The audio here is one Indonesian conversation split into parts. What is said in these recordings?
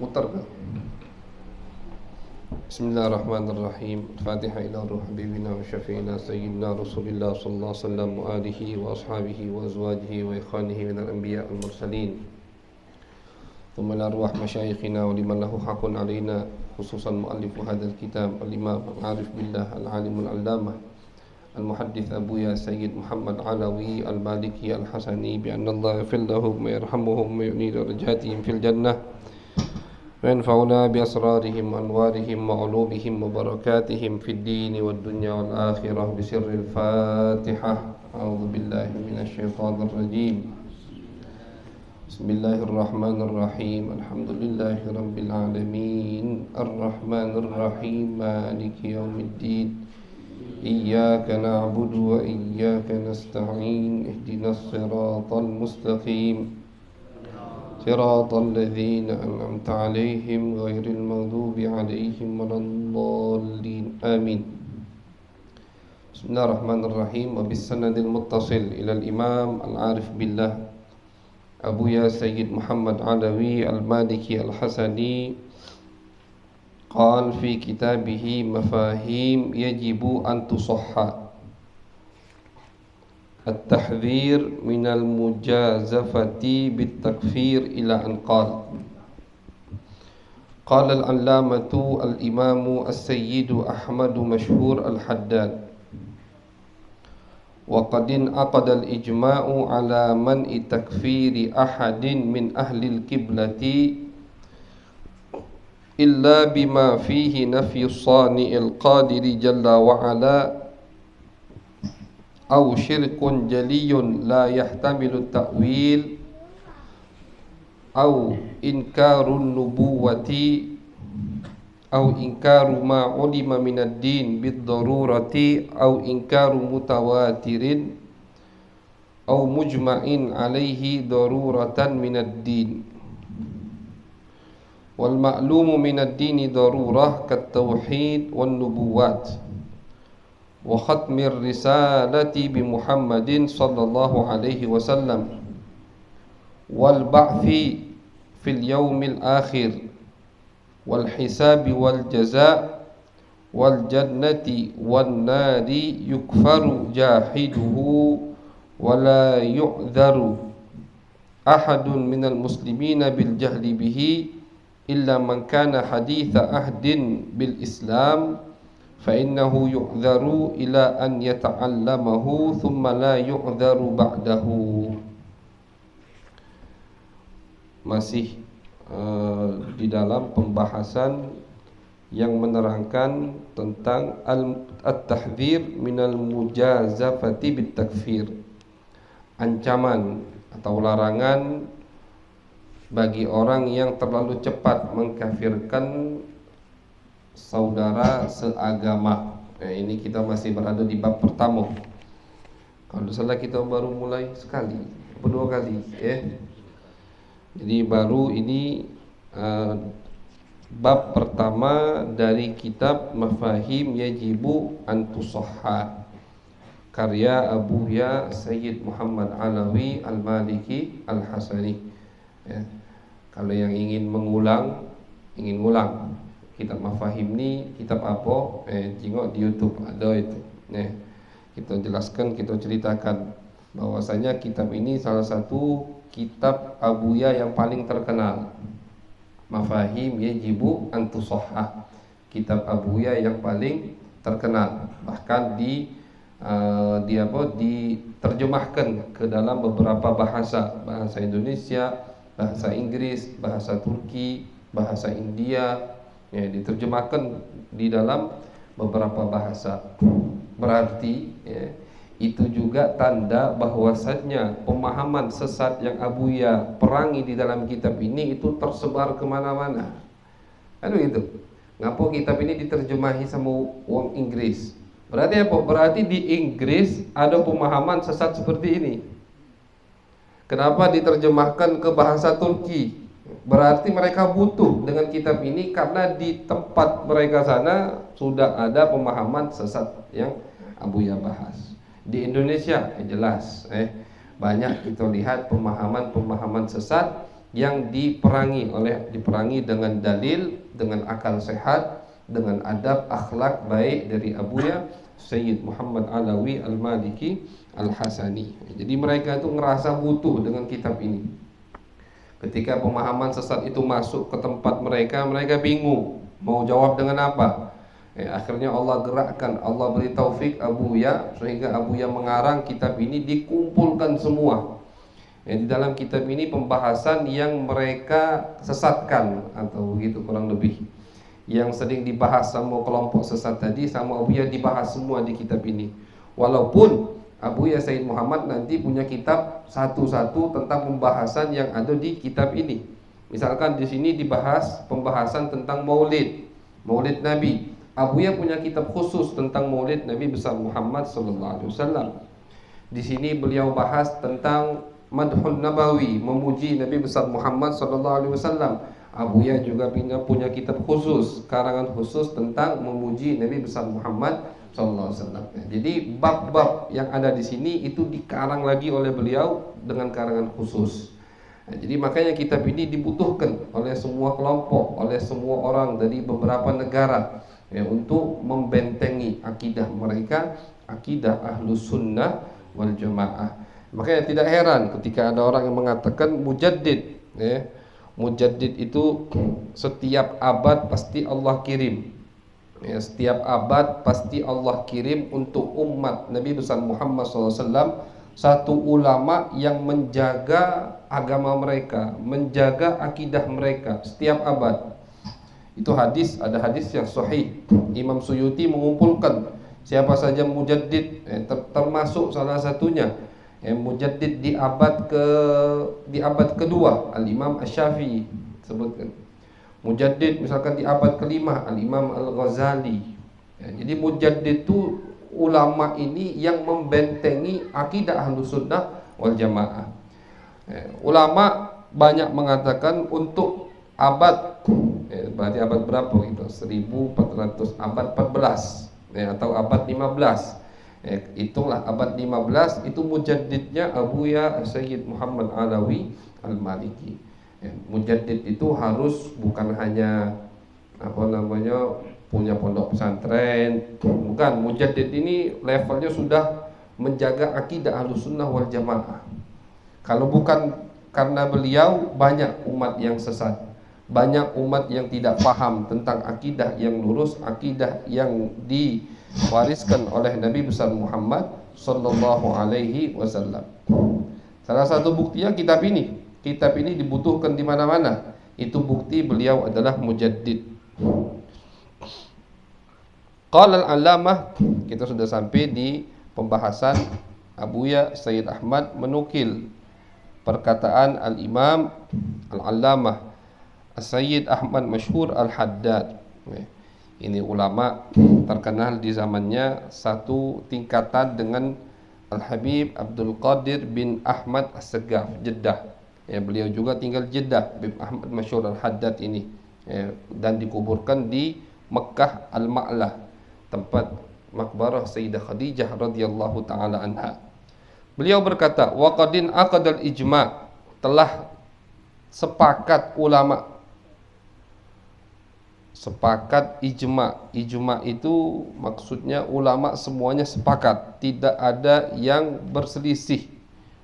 muter ke. Bismillahirrahmanirrahim. Al-Fatihah ila ruh habibina wa syafi'ina sayyidina Rasulillah sallallahu alaihi wasallam wa alihi wa ashabihi wa azwajihi wa ikhwanihi minal anbiya wal mursalin. Thumma ila arwah masyayikhina wa liman lahu haqqun alaina, khususan muallifu hadzal kitab al-imam al-arif billah al-alimul allamah al-muhaddits Abuya Sayyid Muhammad Alawi al-Maliki al-Hasani bi anna Allah yaghfir lahum wa yarhamuhum wa yu'li darajatihim fil jannah wa yanfa'una bi asrarihim wa anwarihim wa ulumihim wa barakatihim fid din wad dunya wal akhirah bi sirril Fatihah. A'udzu billahi minasy syaithanir rajim. Bismillahirrahmanirrahim. Alhamdulillahi rabbil alamin. Arrahmanir rahim. Maliki yaumiddin. Iyyaka na'budu wa iyyaka nasta'in. Ihdinas siratal mustaqim. Siratal ladzina an'amta 'alaihim ghairil maghdubi 'alaihim waladdallin. Amin. Bismillahirrahmanirrahim. Wa bis sanadil muttasil ila al-imam al-arif billah Abuya Sayyid Muhammad Alawi al-Maliki al-Hasani qala fi kitabihi mafahim yajibu an tusahha at-tahdhir minal mujazafati bit-takfir ila an qala al-allamatu al-imamu as-sayyidu Ahmadu Mashhur al-Haddad wa qad inaqada al-ijma'u ala man'i takfiri ahadin min ahli al-qiblati illa bima fihi nafyu sani'il qadiri jalla wa ala aw syirkun jaliyun la yahtamilu ta'wil aw inkarun nubuwati aw inkaru ma ulima minad din bid darurati aw inkaru mutawatirin aw mujma'in alaihi daruratan minad din wal ma'lumu minad dini darurah kat tauhid wan nubuwat wa khatmir risalati bi Muhammadin sallallahu alaihi wasallam wal ba'thi fil yaumil akhir wal hisabi wal jazaa wal jannati wan nari yukfaru jahiduhu wa la yu'dharu ahadun minal muslimina bil jahli bihi illa man kana haditha ahdin bil Islam fa innahu yu'dharu ila an yata'allamahu thumma la yu'dharu ba'dahu. Masih di dalam pembahasan yang menerangkan tentang at-tahdhir minal mujazafati bit takfir, ancaman atau larangan bagi orang yang terlalu cepat mengkafirkan saudara seagama. Ini kita masih berada di bab pertama. Kalau salah kita baru mulai sekali, dua kali, Jadi baru ini bab pertama dari kitab Mafahim Yajibu an Tusahha, karya Abuya Sayyid Muhammad Alawi al-Maliki al-Hasani. Kalau yang ingin mengulang, kitab Mafahim ni kitab apa? Tengok di YouTube ada itu. Kita jelaskan, kita ceritakan bahwasanya kitab ini salah satu kitab Abuya yang paling terkenal. Mafahim Yajibu an Tusahha, kitab Abuya yang paling terkenal. Bahkan diterjemahkan ke dalam beberapa bahasa Indonesia, bahasa Inggris, bahasa Turki, bahasa India, diterjemahkan di dalam beberapa bahasa. Berarti itu juga tanda bahwasannya pemahaman sesat yang Abuya perangi di dalam kitab ini itu tersebar kemana-mana. Kan begitu? Ngapa kitab ini diterjemahi sama orang Inggris? Berarti apa? Berarti di Inggris ada pemahaman sesat seperti ini. Kenapa diterjemahkan ke bahasa Turki? Berarti mereka butuh dengan kitab ini karena di tempat mereka sana sudah ada pemahaman sesat yang Abuya bahas. Di Indonesia jelas banyak kita lihat pemahaman sesat yang diperangi dengan dalil, dengan akal sehat, dengan adab akhlak baik dari Abuya Sayyid Muhammad Alawi Al-Maliki Al-Hasani. Jadi mereka itu ngerasa butuh dengan kitab ini. Ketika pemahaman sesat itu masuk ke tempat mereka, mereka bingung mau jawab dengan apa. Akhirnya Allah gerakkan, Allah beri taufik Abuya, sehingga Abuya mengarang kitab ini, dikumpulkan semua. Di dalam kitab ini pembahasan yang mereka sesatkan, atau begitu kurang lebih, yang sering dibahas sama kelompok sesat tadi, sama Abuya dibahas semua di kitab ini. Walaupun Abuya Sayyid Muhammad nanti punya kitab satu-satu tentang pembahasan yang ada di kitab ini. Misalkan di sini dibahas pembahasan tentang Maulid Nabi. Abuya punya kitab khusus tentang Maulid Nabi besar Muhammad sallallahu alaihi wasallam. Di sini beliau bahas tentang Madhun Nabawi, memuji Nabi besar Muhammad sallallahu alaihi wasallam. Abuya juga punya kitab khusus, karangan khusus tentang memuji Nabi besar Muhammad sallallahu alaihi wasallam. Jadi bab-bab yang ada di sini itu dikarang lagi oleh beliau dengan karangan khusus. Jadi makanya kitab ini dibutuhkan oleh semua kelompok, oleh semua orang dari beberapa negara, untuk membentengi akidah mereka, akidah Ahlus Sunnah wal Jamaah. Makanya tidak heran ketika ada orang yang mengatakan mujaddid, mujaddid itu setiap abad pasti Allah kirim. Setiap abad pasti Allah kirim untuk umat Nabi besar Muhammad SAW satu ulama yang menjaga agama mereka, menjaga akidah mereka setiap abad. Itu hadis, ada hadis yang sahih. Imam Suyuti mengumpulkan siapa saja mujaddid, termasuk salah satunya mujaddid di abad kedua, Al-Imam Asy-Syafi'i sebutkan. Mujaddid misalkan di abad kelima, Al-Imam Al-Ghazali. Jadi mujaddid itu ulama ini yang membentengi akidah Ahlus Sunnah wal Jamaah. Ulama banyak mengatakan untuk abad, berarti abad berapa gitu? 1400, abad 14, atau abad 15. Itulah abad 15 itu mujaddidnya Abuya Sayyid Muhammad Alawi Al-Maliki. Mujaddid itu harus bukan hanya punya pondok pesantren, bukan. Mujaddid ini levelnya sudah menjaga akidah Ahlus Sunnah wal Jamaah. Kalau bukan karena beliau, banyak umat yang sesat, banyak umat yang tidak paham tentang akidah yang lurus, akidah yang diwariskan oleh Nabi besar Muhammad sallallahu alaihi wasallam. Salah satu buktinya kitab ini. Kitab ini dibutuhkan di mana-mana. Itu bukti beliau adalah mujaddid. Qala al-allamah, kita sudah sampai di pembahasan Abuya Sayyid Ahmad menukil perkataan al-Imam al-Allamah Sayyid Ahmad Masyhur Al-Haddad. Ini ulama terkenal di zamannya, satu tingkatan dengan Al-Habib Abdul Qadir bin Ahmad As-Segaf, Jeddah. Beliau juga tinggal Jeddah, Habib Ahmad Masyhur Al-Haddad ini, dan dikuburkan di Mekah Al-Ma'lah, tempat makbarah Sayyidah Khadijah radhiyallahu taala anha. Beliau berkata, wa qadin aqadal ijma', telah sepakat ulama. Sepakat ijma'. Ijma' itu maksudnya ulama semuanya sepakat, tidak ada yang berselisih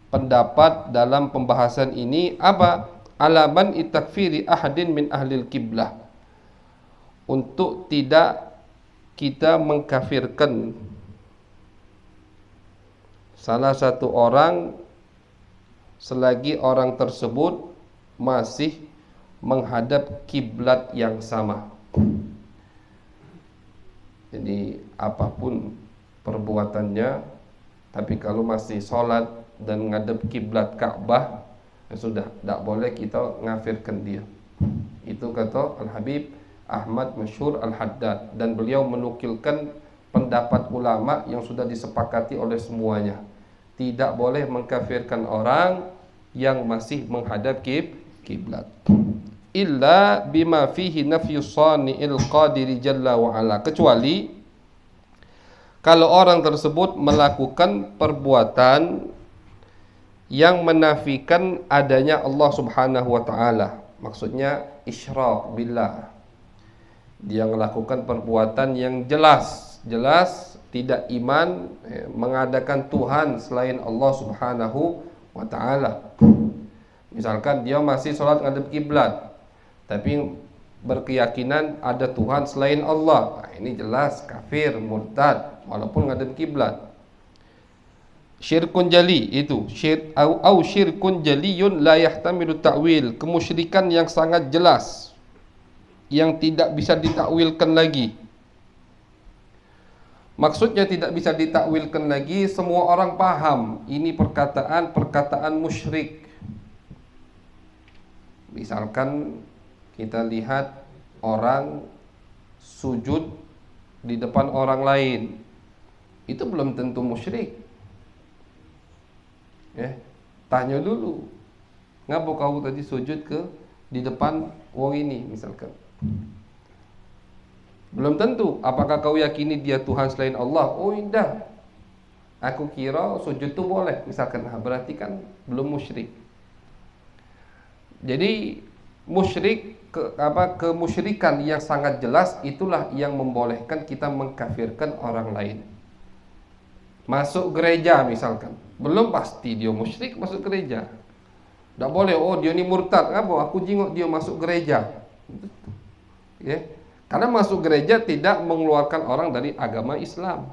pendapat dalam pembahasan ini. Apa? Alaman itakfiri ahadin min ahlil kiblah, untuk tidak kita mengkafirkan salah satu orang selagi orang tersebut masih menghadap kiblat yang sama. Jadi apapun perbuatannya, tapi kalau masih sholat dan ngadep kiblat Ka'bah, sudah tidak boleh kita ngafirkan dia. Itu kata Al-Habib Ahmad Masyhur Al-Haddad, dan beliau menukilkan pendapat ulama yang sudah disepakati oleh semuanya. Tidak boleh mengkafirkan orang yang masih menghadap kiblat. Illa bima fihi nafyus sani'il qadiri jalla wa ala, kecuali kalau orang tersebut melakukan perbuatan yang menafikan adanya Allah Subhanahu wa taala. Maksudnya isyrak billah. Dia melakukan perbuatan yang jelas tidak iman, mengadakan Tuhan selain Allah Subhanahu wa taala. Misalkan dia masih sholat ngadep kiblat, tapi berkeyakinan ada Tuhan selain Allah. Nah, ini jelas kafir, murtad walaupun ngadep kiblat. Syirkun jali itu au syirkun jaliyun la yahtamilu ta'wil, kemusyrikan yang sangat jelas yang tidak bisa ditakwilkan lagi. Maksudnya tidak bisa ditakwilkan lagi, semua orang paham ini perkataan musyrik. Misalkan kita lihat orang sujud di depan orang lain, itu belum tentu musyrik. Tanya dulu, ngapa kau tadi sujud di depan wong ini misalkan. Belum tentu. Apakah kau yakini dia Tuhan selain Allah? Oh indah, aku kira sujud itu boleh misalkan. Nah, berarti kan belum musyrik. Jadi kemusyrikan yang sangat jelas itulah yang membolehkan kita mengkafirkan orang lain. Masuk gereja misalkan, belum pasti dia musyrik masuk gereja. Tak boleh, oh dia ni murtad. Apa? Aku jenguk dia masuk gereja. Karena masuk gereja tidak mengeluarkan orang dari agama Islam,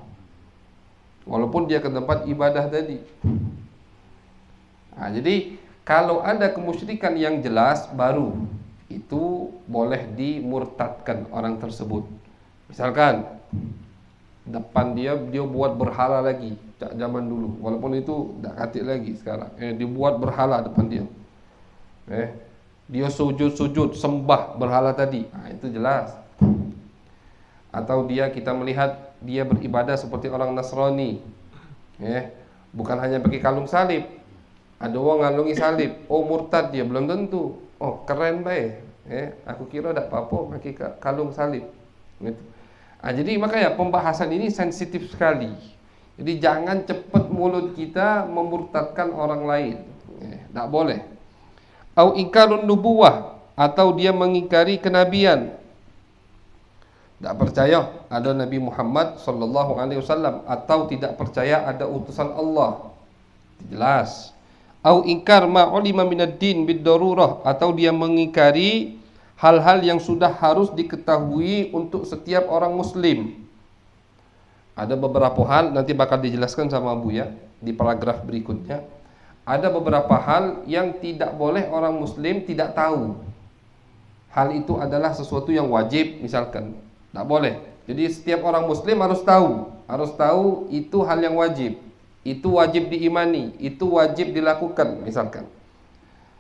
walaupun dia ke tempat ibadah tadi. Nah, jadi kalau ada kemusyrikan yang jelas baru itu boleh dimurtadkan orang tersebut. Misalkan depan dia buat berhala lagi, zaman dulu, walaupun itu tak katik lagi sekarang. Dia buat berhala depan dia. Dia sujud sembah berhala tadi. Nah, itu jelas. Atau kita melihat dia beribadah seperti orang Nasrani, bukan hanya pakai kalung salib. Ada orang ngalungi salib, oh murtad dia, belum tentu. Oh keren baik, aku kira tak apa-apa pakai kalung salib gitu. Jadi makanya pembahasan ini sensitif sekali. Jadi jangan cepat mulut kita memurtadkan orang lain, tak boleh. Au ingkarun nubuwah, atau dia mengingkari kenabian. Tak percaya ada Nabi Muhammad sallallahu alaihi wasallam, atau tidak percaya ada utusan Allah. Jelas. Au ingkar ma ulima minad din bid darurah, atau dia mengingkari hal-hal yang sudah harus diketahui untuk setiap orang muslim. Ada beberapa hal nanti bakal dijelaskan sama Abu ya di paragraf berikutnya. Ada beberapa hal yang tidak boleh orang muslim tidak tahu. Hal itu adalah sesuatu yang wajib misalkan. Tak boleh. Jadi setiap orang muslim harus tahu itu hal yang wajib. Itu wajib diimani, itu wajib dilakukan misalkan.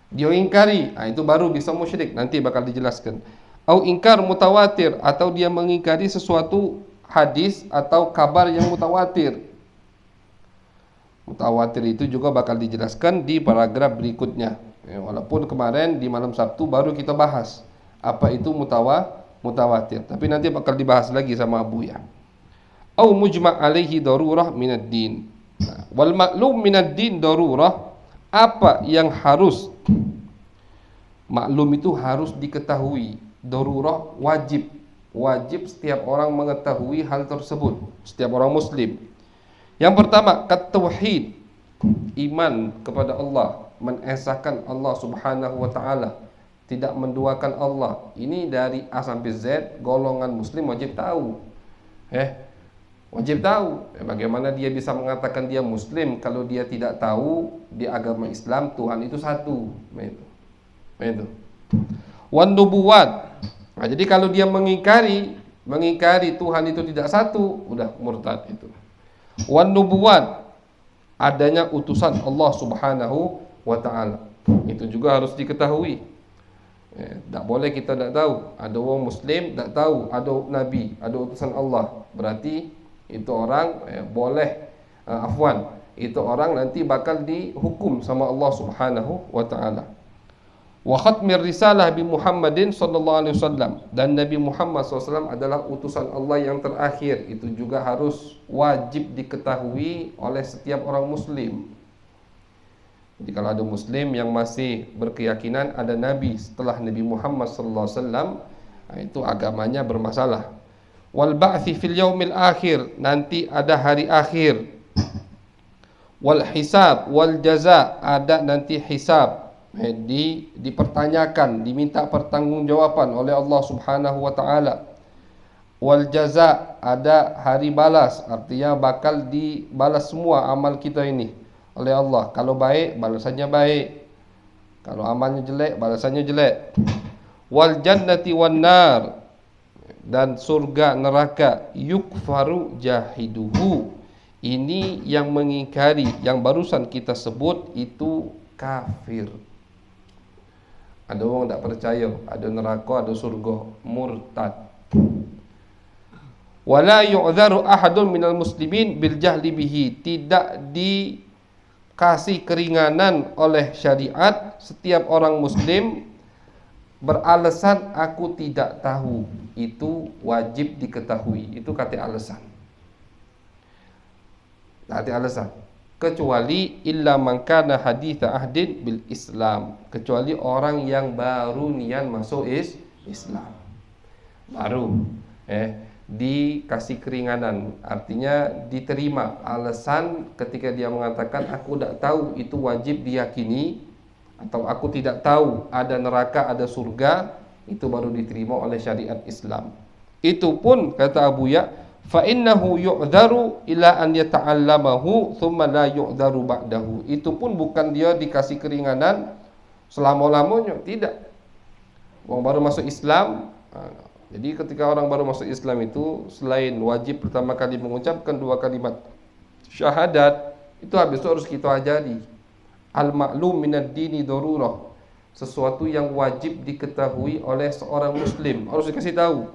Dia ingkari, itu baru bisa musyrik, nanti bakal dijelaskan. Au ingkar mutawatir, atau dia mengingkari sesuatu hadis atau kabar yang mutawatir. Mutawatir itu juga bakal dijelaskan di paragraf berikutnya. Walaupun kemarin di malam Sabtu baru kita bahas apa itu mutawatir, tapi nanti bakal dibahas lagi sama Abu ya. Au mujma' alaihi darurah minad din. Wal maklum minad din darurah, apa yang harus maklum itu harus diketahui. Darurah wajib setiap orang mengetahui hal tersebut, setiap orang muslim. Yang pertama, tauhid, iman kepada Allah, mengesahkan Allah Subhanahu wa taala, tidak menduakan Allah. Ini dari A sampai Z, golongan muslim wajib tahu. Wajib tahu. Bagaimana dia bisa mengatakan dia muslim kalau dia tidak tahu di agama Islam Tuhan itu satu. Itu. Wan nubuwat. Nah, jadi kalau dia mengingkari Tuhan itu tidak satu, udah murtad itu. Wan nubuwat, adanya utusan Allah Subhanahu wa taala. Itu juga harus diketahui. Tak boleh kita tak tahu. Ada orang muslim tak tahu ada nabi, ada utusan Allah. Berarti itu orang itu orang nanti bakal dihukum sama Allah Subhanahu wa taala. Wa khatmir risalah bi Muhammadin sallallahu alaihi wasallam, dan Nabi Muhammad SAW adalah utusan Allah yang terakhir. Itu juga harus wajib diketahui oleh setiap orang muslim. Jadi kalau ada muslim yang masih berkeyakinan ada nabi setelah Nabi Muhammad sallallahu alaihi wasallam, itu agamanya bermasalah. Wal ba'thi fil yaumil akhir, nanti ada hari akhir. Wal hisab wal jaza, ada nanti hisab, dipertanyakan, diminta pertanggungjawaban oleh Allah Subhanahu wa taala. Wal jaza, ada hari balas, artinya bakal dibalas semua amal kita ini oleh Allah. Kalau baik, balasannya baik. Kalau amalnya jelek, balasannya jelek. Wal jannati wan nar, dan surga neraka. Yukfaru jahiduhu, ini yang mengingkari yang barusan kita sebut itu kafir. Ada orang tak percaya ada neraka, ada surga, murtad. Wala yu'dharu ahadun minal muslimin bil jahli bihi, tidak dikasih keringanan oleh syariat setiap orang muslim beralasan aku tidak tahu. Itu wajib diketahui, itu kata alasan. Kata alasan. Kecuali illa man kana haditha ahdin bil Islam, kecuali orang yang baru niat masuk Islam. Baru dikasih keringanan, artinya diterima alasan ketika dia mengatakan aku tidak tahu itu wajib diyakini, atau aku tidak tahu ada neraka ada surga, itu baru diterima oleh syariat Islam. Itu pun kata Abu Ya, fa innahu yu'dharu ila an yata'allamahu thumma la yu'dharu ba'dahu, itu pun bukan dia dikasih keringanan selama-lamanya, tidak. Orang baru masuk Islam, jadi ketika orang baru masuk Islam itu selain wajib pertama kali mengucapkan 2 kalimat syahadat, itu habis itu harus kita ajari al-ma'lum minad dini darurah, sesuatu yang wajib diketahui oleh seorang muslim, harus dikasih tahu.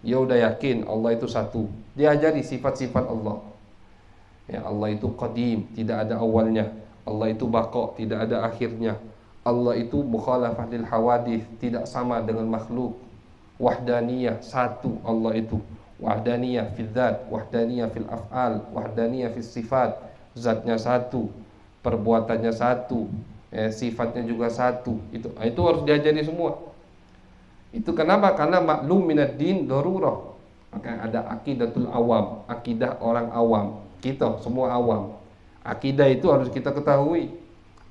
Dia udah yakin Allah itu satu, diajari sifat-sifat Allah. Ya, Allah itu qadim, tidak ada awalnya. Allah itu baqa, tidak ada akhirnya. Allah itu mukhalafah lil hawadith, tidak sama dengan makhluk. Wahdaniyah, satu Allah itu. Wahdaniyah fil dzat, wahdaniyah fil af'al, wahdaniyah fil sifat. Zatnya satu, perbuatannya satu, sifatnya juga satu. Itu harus diajari semua. Itu kenapa? Karena maklum minad din darurah. Maka ada akidatul awam, akidah orang awam. Kita semua awam. Akidah itu harus kita ketahui.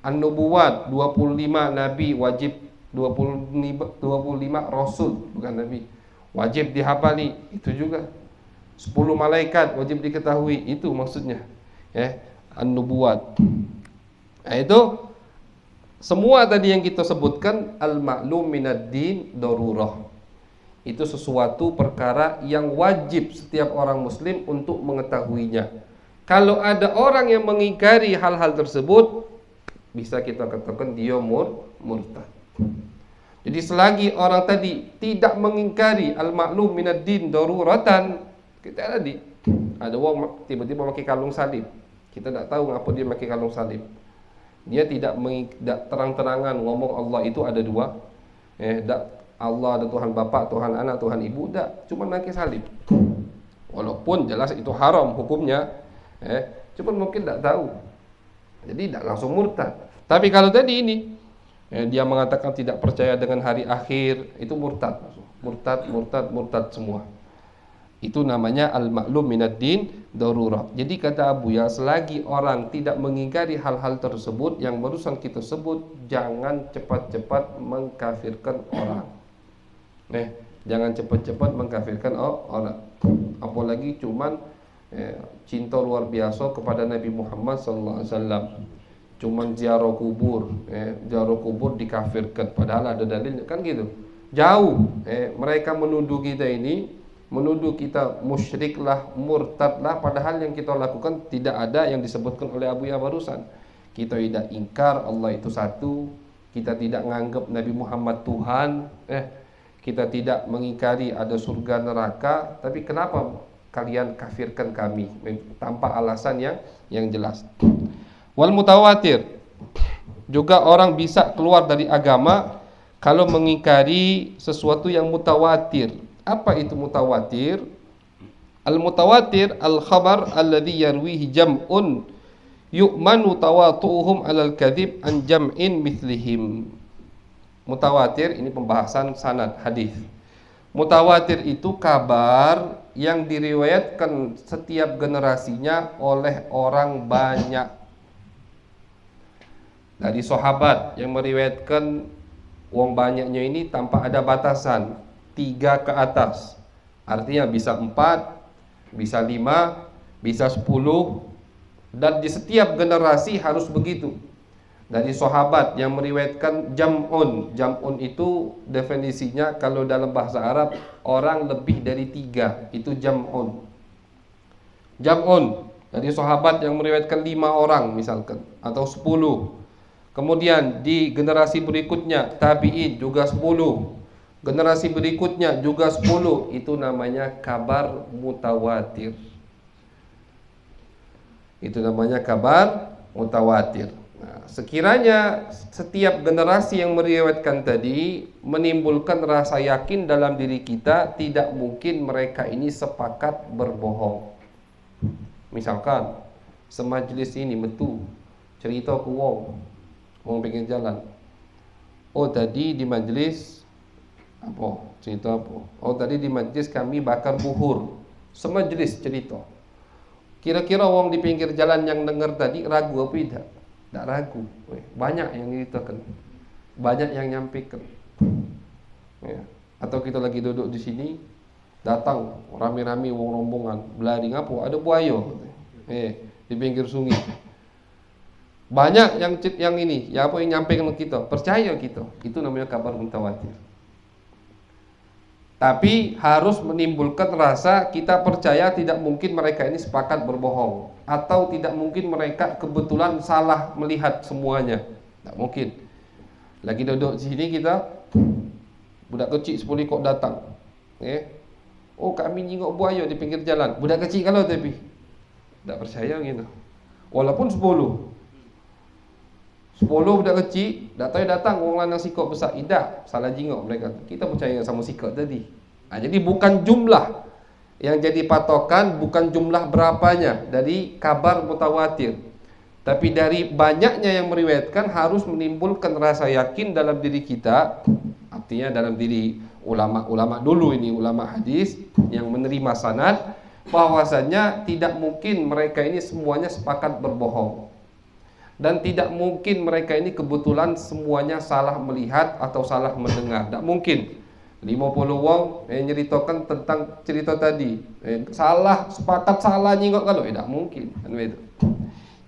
An-nubuwat, 25 nabi wajib, 25 rasul bukan nabi wajib dihafali, itu juga 10 malaikat wajib diketahui, itu maksudnya an-nubuwat. Itu semua tadi yang kita sebutkan al-ma'lum minad din darurah, itu sesuatu perkara yang wajib setiap orang muslim untuk mengetahuinya. Kalau ada orang yang mengingkari hal-hal tersebut, bisa kita katakan dia murtad. Jadi selagi orang tadi tidak mengingkari al-ma'lum minad din daruratan, kita tadi ada orang tiba-tiba pakai kalung salib, kita tidak tahu ngapa dia pakai kalung salib. Dia tidak terang-terangan ngomong Allah itu ada dua, Allah ada Tuhan Bapa, Tuhan Anak, Tuhan Ibu, tidak, cuma pakai salib. Walaupun jelas itu haram hukumnya, cuma mungkin tidak tahu, jadi tidak langsung murtad. Tapi kalau tadi ini dia mengatakan tidak percaya dengan hari akhir, itu murtad semua. Itu namanya al-ma'lum minad din darurah. Jadi kata Abu Ya, selagi orang tidak mengingkari hal-hal tersebut yang barusan kita sebut, jangan cepat-cepat mengkafirkan orang. Jangan cepat-cepat mengkafirkan orang. Apalagi cuman cinta luar biasa kepada Nabi Muhammad SAW. Cuman ziarah kubur, dikafirkan, padahal ada dalil, kan gitu. Jauh, mereka menuduh kita ini, menuduh kita musyriklah, murtadlah, padahal yang kita lakukan tidak ada yang disebutkan oleh Abu Ya barusan. Kita tidak ingkar Allah itu satu, kita tidak menganggap Nabi Muhammad Tuhan, kita tidak mengingkari ada surga neraka, tapi kenapa kalian kafirkan kami tanpa alasan yang jelas? Wal mutawatir, juga orang bisa keluar dari agama kalau mengingkari sesuatu yang mutawatir. Apa itu mutawatir? Al mutawatir al khabar alladhi yarwihi jam'un yu'manu tawatu'uhum 'alal kadhib an jam'in mithlihim. Mutawatir ini pembahasan sanad hadis. Mutawatir itu kabar yang diriwayatkan setiap generasinya oleh orang banyak. Dari sahabat yang meriwayatkan wong banyaknya ini tanpa ada batasan, 3 ke atas. Artinya bisa 4, bisa 5, bisa 10, dan di setiap generasi harus begitu. Dari sahabat yang meriwayatkan jam'un. Jam'un itu definisinya kalau dalam bahasa Arab orang lebih dari 3, itu jam'un. Jam'un dari sahabat yang meriwayatkan 5 orang misalkan, atau 10. Kemudian di generasi berikutnya tabi'in juga 10. Generasi berikutnya juga 10. Itu namanya kabar mutawatir. Itu namanya kabar mutawatir. Nah, sekiranya setiap generasi yang meriwayatkan tadi menimbulkan rasa yakin dalam diri kita, tidak mungkin mereka ini sepakat berbohong. Misalkan semajlis ini metu cerita ke wong pinggir jalan. Oh tadi di majlis apa? Cerita apa? Oh tadi di majlis kami bakar buhur. Semajlis cerita. Kira-kira wong di pinggir jalan yang dengar tadi ragu apa tidak? Tak ragu. Banyak yang ceritakan, banyak yang nyampaikan. Ya. Atau kita lagi duduk di sini, datang rame-rame wong rombongan, belari ngapo? Ada buaya. Di pinggir sungai. Banyak yang ini, ya apa yang nyampaikan kita, percaya kita. Itu namanya kabar mutawatir. Tapi harus menimbulkan rasa kita percaya tidak mungkin mereka ini sepakat berbohong, atau tidak mungkin mereka kebetulan salah melihat semuanya. Tak mungkin. Lagi duduk di sini kita, budak kecil 10 kok datang. Oh kami jengok buaya di pinggir jalan. Budak kecil kalau tapi tak percaya gitu. Walaupun 10 budak kecil datang orang lanang sikap besar, tidak salah jingok mereka. Kita percaya sama sikap tadi. Jadi bukan jumlah yang jadi patokan, bukan jumlah berapanya dari kabar mutawatir, tapi dari banyaknya yang meriwayatkan harus menimbulkan rasa yakin dalam diri kita. Artinya dalam diri ulama-ulama dulu ini, ulama hadis yang menerima sanad, bahwasanya tidak mungkin mereka ini semuanya sepakat berbohong. Dan tidak mungkin mereka ini kebetulan semuanya salah melihat atau salah mendengar. Tak mungkin 50 wong nyeritakan tentang cerita tadi sepakat salah nyingok kalau tidak mungkin kan itu.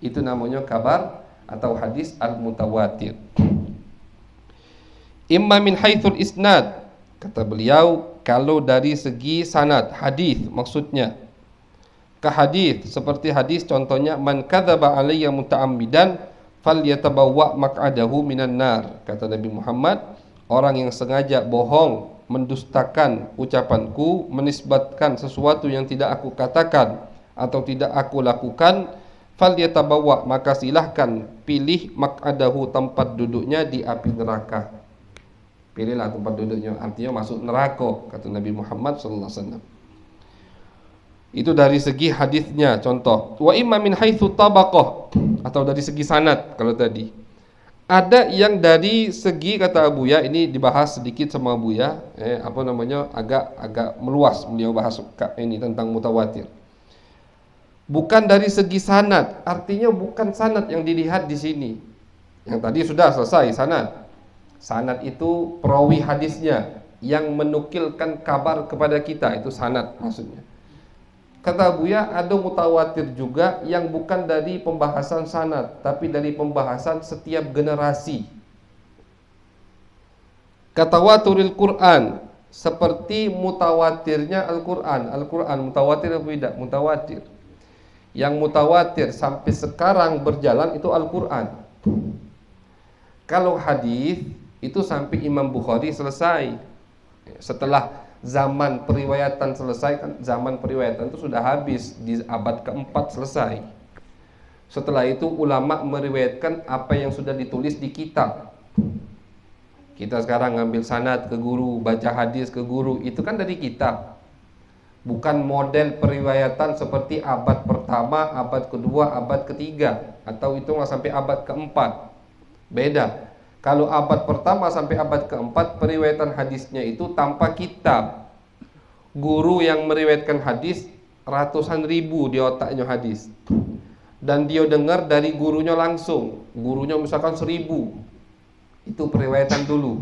Itu namanya kabar atau hadis al-mutawatir. Imma min haitsul isnad, kata beliau, kalau dari segi sanad hadis maksudnya ke hadis, seperti hadis contohnya man kadzaba alayya muta'ammidan falyatabawwa maq'adahu minan nar. Kata Nabi Muhammad, orang yang sengaja bohong, mendustakan ucapanku, menisbatkan sesuatu yang tidak aku katakan atau tidak aku lakukan, falyatabawwa, maka silahkan pilih maq'adahu, tempat duduknya di api neraka. Pilihlah tempat duduknya, artinya masuk neraka, kata Nabi Muhammad sallallahu alaihi wasallam. Itu dari segi hadisnya contoh. Wa imma min haitsu tabaqah, atau dari segi sanad kalau tadi. Ada yang dari segi, kata Buya, ini dibahas sedikit sama Buya, agak meluas beliau bahas ini tentang mutawatir. Bukan dari segi sanad, artinya bukan sanad yang dilihat di sini. Yang tadi sudah selesai sanad. Sanad itu perawi hadisnya yang menukilkan kabar kepada kita, itu sanad maksudnya. Kata Buya, ada mutawatir juga yang bukan dari pembahasan sanad, tapi dari pembahasan setiap generasi. Katawaturil Quran, seperti mutawatirnya Al-Quran. Al-Quran mutawatir atau tidak? Mutawatir. Yang mutawatir sampai sekarang berjalan itu Al-Quran. Kalau hadis itu sampai Imam Bukhari selesai. Setelah zaman periwayatan selesai, kan zaman periwayatan itu sudah habis, di abad keempat selesai. Setelah itu ulama meriwayatkan apa yang sudah ditulis di kitab. Kita sekarang ngambil sanad ke guru, baca hadis ke guru, itu kan dari kitab. Bukan model periwayatan seperti abad pertama, abad kedua, abad ketiga, atau itu nggak sampai abad keempat. Beda. Kalau abad pertama sampai abad keempat, periwayatan hadisnya itu tanpa kitab. Guru yang meriwayatkan hadis ratusan ribu di otaknya hadis, dan dia dengar dari gurunya langsung. Gurunya misalkan 1000. Itu periwayatan dulu.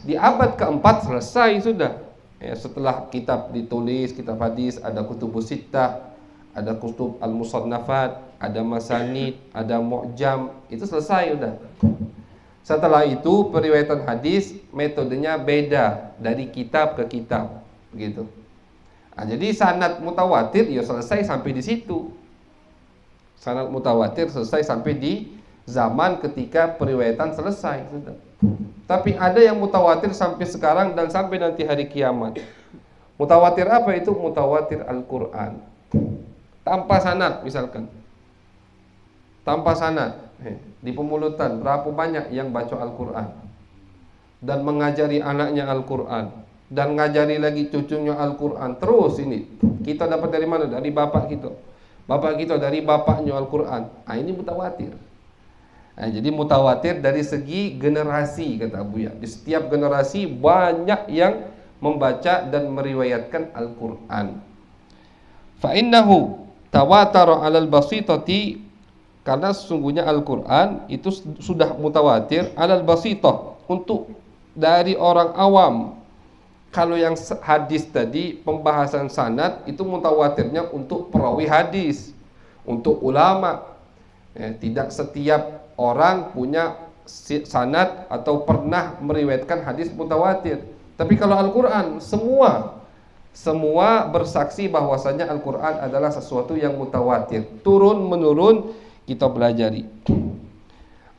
Di abad keempat selesai sudah. Ya, setelah kitab ditulis, kitab hadis, ada kutubus sittah, ada kutub al-musannafat, ada masanid, ada mu'jam, itu selesai sudah. Setelah itu periwayatan hadis metodenya beda dari kitab ke kitab, begitu. Nah, jadi sanad mutawatir ya selesai sampai di situ. Sanad mutawatir selesai sampai di zaman ketika periwayatan selesai sudah. Tapi ada yang mutawatir sampai sekarang dan sampai nanti hari kiamat. Mutawatir apa itu? Mutawatir Al-Quran tanpa sanad misalkan. Tanpa sanad. Di pemulutan berapa banyak yang baca Al-Quran dan mengajari anaknya Al-Quran dan ngajari lagi cucunya Al-Quran. Terus ini kita dapat dari mana? Dari bapak kita. Bapak kita dari bapaknya Al-Quran. Nah, ini mutawatir. Nah, jadi mutawatir dari segi generasi, kata Buya. Di setiap generasi banyak yang membaca dan meriwayatkan Al-Quran. Fa innahu tawatara 'alal basitati, karena sesungguhnya Al-Quran itu sudah mutawatir 'alal basitah, untuk dari orang awam. Kalau yang hadis tadi pembahasan sanad itu mutawatirnya untuk perawi hadis, untuk ulama. Tidak setiap orang punya sanad atau pernah meriwayatkan hadis mutawatir. Tapi kalau Al-Quran semua bersaksi bahwasanya Al-Quran adalah sesuatu yang mutawatir, turun menurun kita pelajari.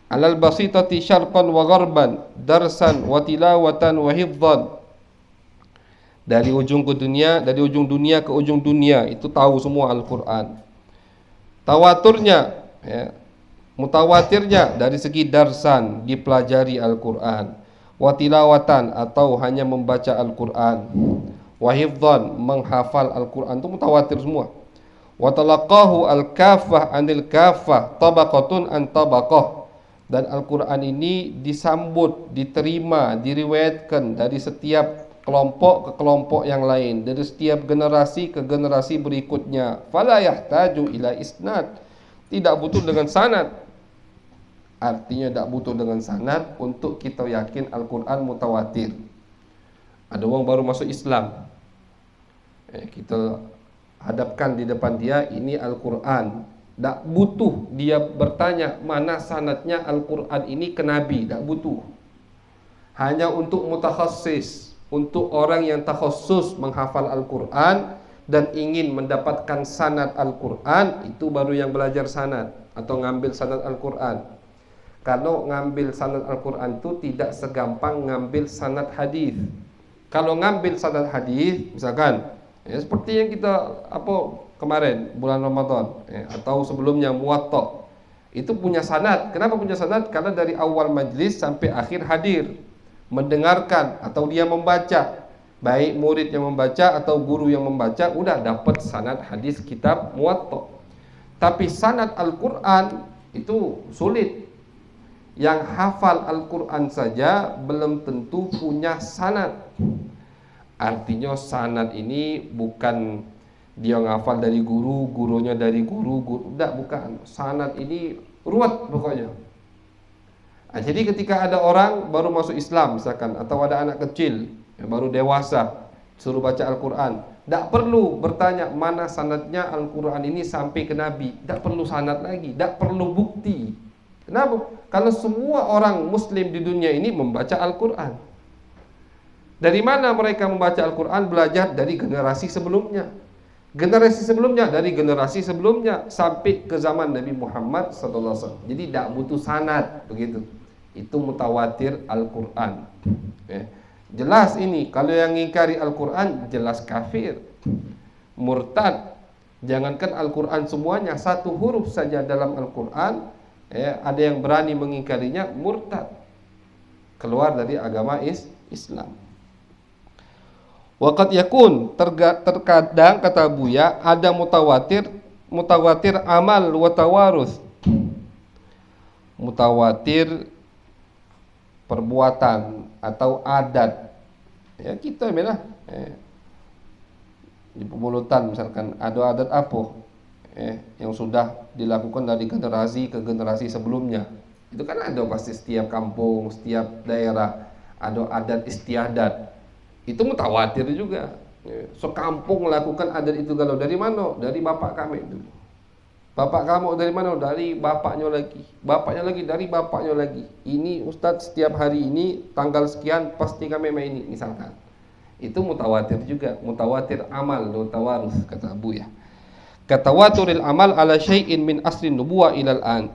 Alal basitati syarqan wa gharban, darsan wa tilawatan wa hifdhan. Dari ujung dunia ke ujung dunia itu tahu semua Al-Quran. Tawaturnya, ya, mutawatirnya dari segi darsan, dipelajari Al-Quran, wa tilawatan atau hanya membaca Al-Quran, wa hifdhan menghafal Al-Quran, itu mutawatir semua. Wa talaqahu al-kafah anil kafah tabaqatun an tabaqah, dan Al-Quran ini disambut, diterima, diriwayatkan dari setiap kelompok ke kelompok yang lain, dari setiap generasi ke generasi berikutnya. Fala yahtaju ila isnad, tidak butuh dengan sanad. Artinya tidak butuh dengan sanad untuk kita yakin Al-Quran mutawatir. Ada orang baru masuk Islam, kita hadapkan di depan dia, ini Al-Quran. Tak butuh dia bertanya mana sanadnya Al-Quran ini ke Nabi, tak butuh. Hanya untuk mutakhassis, untuk orang yang takhusus menghafal Al-Quran dan ingin mendapatkan sanad Al-Quran, itu baru yang belajar sanad atau ngambil sanad Al-Quran. Kalau ngambil sanad Al-Quran itu tidak segampang ngambil sanad hadis. Kalau ngambil sanad hadis, misalkan seperti yang kita kemarin bulan Ramadan, atau sebelumnya Muwatta, itu punya sanad. Kenapa punya sanad? Karena dari awal majlis sampai akhir hadir, mendengarkan atau dia membaca, baik murid yang membaca atau guru yang membaca, udah dapat sanad hadis kitab Muwatta. Tapi sanad Al-Quran itu sulit. Yang hafal Al-Quran saja belum tentu punya sanad. Artinya sanad ini bukan dia ngafal dari guru, gurunya dari guru, bukan. Sanad ini ruwet pokoknya. Nah, jadi ketika ada orang baru masuk Islam misalkan, atau ada anak kecil yang baru dewasa, suruh baca Al-Quran, tidak perlu bertanya mana sanadnya Al-Quran ini sampai ke Nabi. Tidak perlu sanad lagi, tidak perlu bukti. Kenapa? Karena semua orang Muslim di dunia ini membaca Al-Quran. Dari mana mereka membaca Al-Quran? Belajar dari generasi sebelumnya. Generasi sebelumnya, dari generasi sebelumnya sampai ke zaman Nabi Muhammad SAW. Jadi tidak butuh sanad, begitu. Itu mutawatir Al-Quran. Jelas ini, kalau yang ngingkari Al-Quran jelas kafir, murtad. Jangankan Al-Quran semuanya, satu huruf saja dalam Al-Quran, ada yang berani mengingkarinya, murtad, keluar dari agama Islam. Waqad yakun, terkadang kata Buya ada mutawatir amal wa tawarus. Mutawatir perbuatan atau adat. Ya kita memang di pemulutan misalkan ada adat apa yang sudah dilakukan dari generasi ke generasi sebelumnya. Itu kan ada pasti setiap kampung, setiap daerah ada adat istiadat. Itu mutawatir juga. Sekampung melakukan adat itu kalau dari mana? Dari bapak kami dulu. Bapak kamu dari mana? Dari bapaknya lagi. Bapaknya lagi dari bapaknya lagi. Ini Ustadz setiap hari ini tanggal sekian pasti kami main ini misalkan. Itu mutawatir juga. Mutawatir amal, tawarus kata Abu ya. Katawaturil amal ala syai'in min asrin nubuwah ilal an.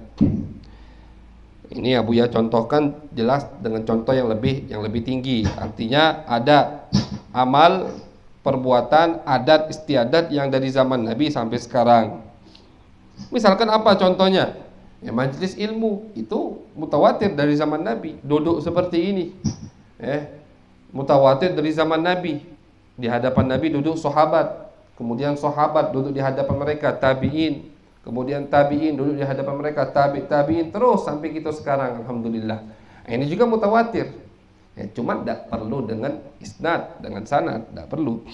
Ini Abu ya contohkan jelas dengan contoh yang lebih tinggi. Artinya ada amal, perbuatan, adat istiadat yang dari zaman Nabi sampai sekarang. Misalkan apa contohnya? Ya majelis ilmu itu mutawatir dari zaman Nabi. Duduk seperti ini. Mutawatir dari zaman Nabi. Di hadapan Nabi duduk sahabat. Kemudian sahabat duduk di hadapan mereka, tabi'in. Kemudian tabi'in duduk di hadapan mereka, tabi'in terus sampai kita sekarang, alhamdulillah. Ini juga mutawatir. Ya, cuma tidak perlu dengan isnad, dengan sanad, tidak perlu.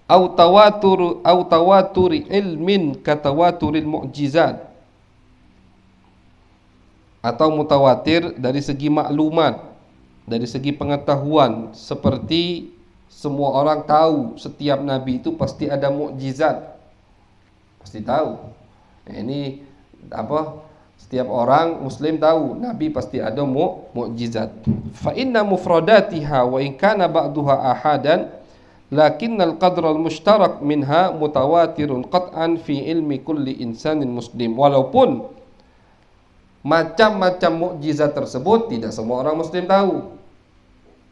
Au tawaturi ilmin katawaturil mu'jizat. Atau mutawatir dari segi maklumat, dari segi pengetahuan, seperti semua orang tahu setiap nabi itu pasti ada mukjizat. Pasti tahu. Ini apa? Setiap orang muslim tahu nabi pasti ada mukjizat. Fa inna mufradatiha wa in kana ba'daha ahadan lakinnal qadral mushtarak minha mutawatirun qat'an fi ilmi kulli insanin muslim. Walaupun macam-macam mukjizat tersebut tidak semua orang muslim tahu.